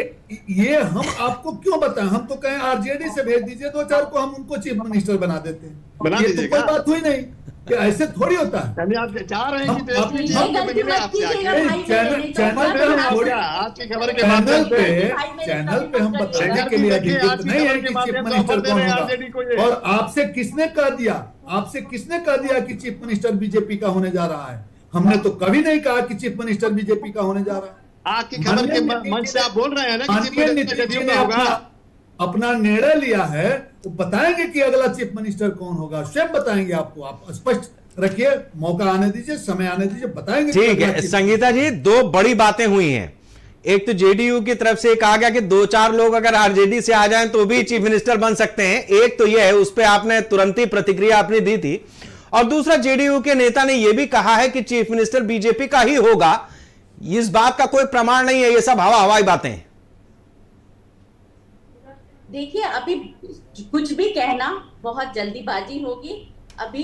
Speaker 8: ये हम आपको क्यों बताएं, हम तो कहें आरजेडी से भेज दीजिए 2-4 को, हम उनको चीफ मिनिस्टर बना देते हैं।
Speaker 9: बना
Speaker 8: ये
Speaker 9: दीजिएगा।
Speaker 8: तो कोई बात हुई नहीं कि ऐसे थोड़ी होता है।
Speaker 9: आप चाह रहे हैं कि देश में आपकी खबर के माध्यम
Speaker 8: चैनल पे हम बताने के लिए अधिकृत नहीं है कि चीफ मिनिस्टर कौन होगा। और आपसे किसने कह दिया कि चीफ मिनिस्टर बीजेपी का होने जा रहा है? हमने तो कभी नहीं कहा कि चीफ मिनिस्टर बीजेपी का होने जा रहा है।
Speaker 9: आपकी खबर के मंच से आप बोल रहे हैं ना कि चीफ मिनिस्टर जदयू का होगा।
Speaker 8: अपना निर्णय लिया है, तो बताएंगे कि अगला चीफ मिनिस्टर कौन होगा, स्वयं बताएंगे आपको। आप स्पष्ट रखिए, मौका आने दीजिए, समय आने दीजिए, बताएंगे।
Speaker 4: ठीक है संगीता जी, दो बड़ी बातें हुई हैं। एक तो जेडीयू की तरफ से कहा गया कि 2-4 लोग अगर आरजेडी से आ जाएं तो भी चीफ मिनिस्टर बन सकते हैं। एक तो यह है, उस पर आपने तुरंत ही प्रतिक्रिया अपनी दी थी, और दूसरा जेडीयू के नेता ने यह भी कहा है कि चीफ मिनिस्टर बीजेपी का ही होगा। इस बात का कोई प्रमाण नहीं है, ये सब हवाई बातें हैं।
Speaker 10: देखिए, अभी कुछ भी कहना बहुत जल्दीबाजी होगी। अभी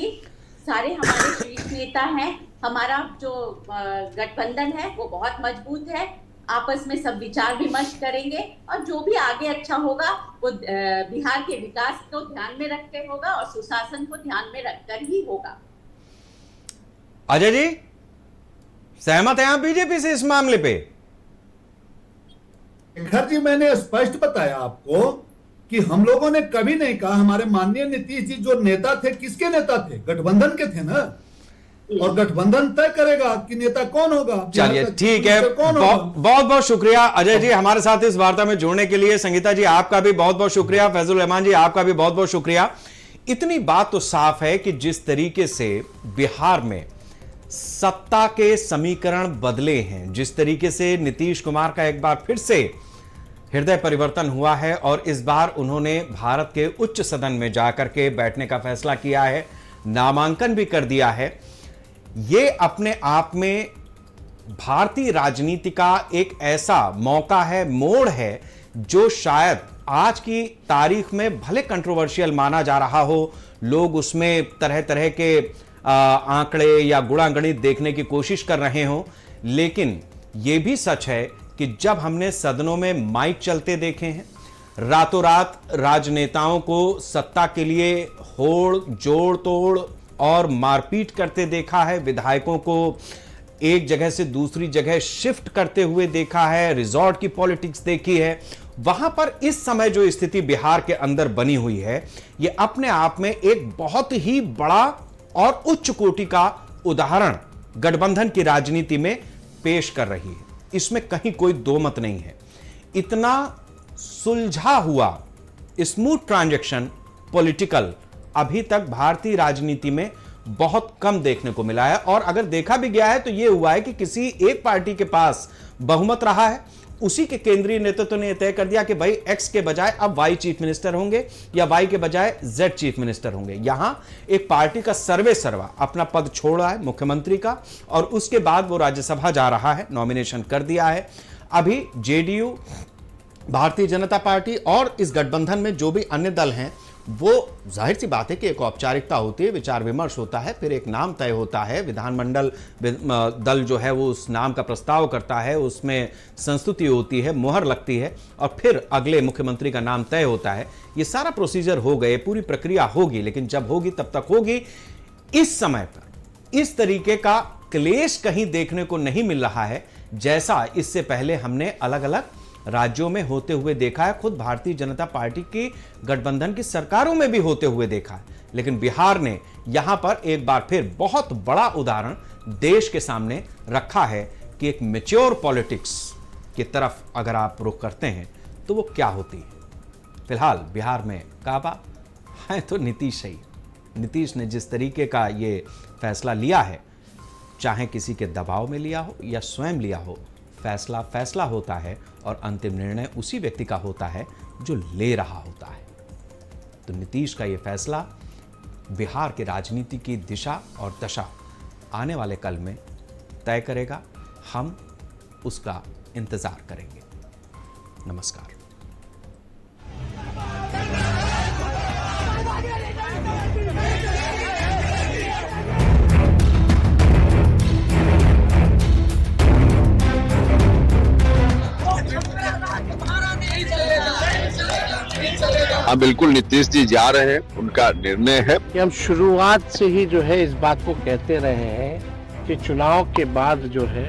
Speaker 10: सारे हमारे शीर्ष नेता हैं, हमारा जो गठबंधन है वो बहुत मजबूत है, आपस में सब विचार विमर्श करेंगे, और जो भी आगे अच्छा होगा वो बिहार के विकास को ध्यान में रख के होगा और सुशासन को ध्यान में रखकर ही होगा।
Speaker 4: अजय जी, सहमत हैं आप बीजेपी से इस मामले पे?
Speaker 8: शेखर जी, मैंने स्पष्ट बताया आपको कि हम लोगों ने कभी नहीं कहा, हमारे माननीय नीतीश जी जो नेता थे, किसके नेता थे, गठबंधन के थे ना, और गठबंधन तय करेगा कि नेता कौन होगा।
Speaker 4: चलिए ठीक है, बहुत बहुत शुक्रिया अजय जी हमारे साथ इस वार्ता में जुड़ने के लिए। संगीता जी आपका भी बहुत बहुत शुक्रिया, फैजुल रहमान जी आपका भी बहुत बहुत शुक्रिया। इतनी बात तो साफ है कि जिस तरीके से बिहार में सत्ता के समीकरण बदले हैं, जिस तरीके से नीतीश कुमार का एक बार फिर से हृदय परिवर्तन हुआ है और इस बार उन्होंने भारत के उच्च सदन में जाकर के बैठने का फैसला किया है, नामांकन भी कर दिया है, ये अपने आप में भारतीय राजनीति का एक ऐसा मौका है, मोड़ है, जो शायद आज की तारीख में भले कंट्रोवर्शियल माना जा रहा हो, लोग उसमें तरह तरह के आंकड़े या गुणागणित देखने की कोशिश कर रहे हो, लेकिन यह भी सच है कि जब हमने सदनों में माइक चलते देखे हैं, रातों रात राजनेताओं को सत्ता के लिए होड़ जोड़ तोड़ और मारपीट करते देखा है, विधायकों को एक जगह से दूसरी जगह शिफ्ट करते हुए देखा है, रिजॉर्ट की पॉलिटिक्स देखी है। वहां पर इस समय जो स्थिति बिहार के अंदर बनी हुई है, यह अपने आप में एक बहुत ही बड़ा और उच्च कोटि का उदाहरण गठबंधन की राजनीति में पेश कर रही है। इसमें कहीं कोई दो मत नहीं है। इतना सुलझा हुआ स्मूथ ट्रांजैक्शन पॉलिटिकल अभी तक भारतीय राजनीति में बहुत कम देखने को मिला है। और अगर देखा भी गया है तो यह हुआ है कि किसी एक पार्टी के पास बहुमत रहा है, उसी के केंद्रीय नेतृत्व ने तय कर दिया कि भाई एक्स के बजाय अब वाई चीफ मिनिस्टर होंगे या वाई के बजाय जेड चीफ मिनिस्टर होंगे। यहां एक पार्टी का सर्वे सर्वा अपना पद छोड़ रहा है मुख्यमंत्री का, और उसके बाद वो राज्यसभा जा रहा है, नॉमिनेशन कर दिया है। अभी जेडीयू, भारतीय जनता पार्टी और इस गठबंधन में जो भी अन्य दल हैं, वो जाहिर सी बात है कि एक औपचारिकता होती है, विचार विमर्श होता है, फिर एक नाम तय होता है, विधानमंडल दल जो है वो उस नाम का प्रस्ताव करता है, उसमें संस्तुति होती है, मुहर लगती है, और फिर अगले मुख्यमंत्री का नाम तय होता है। ये सारा प्रोसीजर हो गए, पूरी प्रक्रिया होगी, लेकिन जब होगी तब तक होगी। इस समय पर इस तरीके का क्लेश कहीं देखने को नहीं मिल रहा है जैसा इससे पहले हमने अलग अलग राज्यों में होते हुए देखा है, खुद भारतीय जनता पार्टी की गठबंधन की सरकारों में भी होते हुए देखा है। लेकिन बिहार ने यहां पर एक बार फिर बहुत बड़ा उदाहरण देश के सामने रखा है कि एक मैच्योर पॉलिटिक्स की तरफ अगर आप रुख करते हैं तो वो क्या होती है। फिलहाल बिहार में काबा है तो नीतीश ही। नीतीश ने जिस तरीके का ये फैसला लिया है, चाहे किसी के दबाव में लिया हो या स्वयं लिया हो, फैसला फैसला होता है और अंतिम निर्णय उसी व्यक्ति का होता है जो ले रहा होता है। तो नीतीश का यह फैसला बिहार की राजनीति की दिशा और दशा आने वाले कल में तय करेगा। हम उसका इंतजार करेंगे। नमस्कार।
Speaker 1: हाँ बिल्कुल, नीतीश जी जा रहे हैं, उनका निर्णय है।
Speaker 2: कि हम शुरुआत से ही जो है इस बात को कहते रहे हैं कि चुनाव के बाद जो है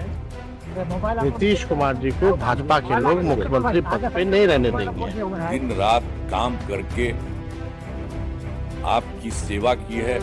Speaker 2: नीतीश कुमार जी को भाजपा के लोग मुख्यमंत्री पद पे नहीं रहने देंगे।
Speaker 3: दिन रात काम करके आपकी सेवा की है।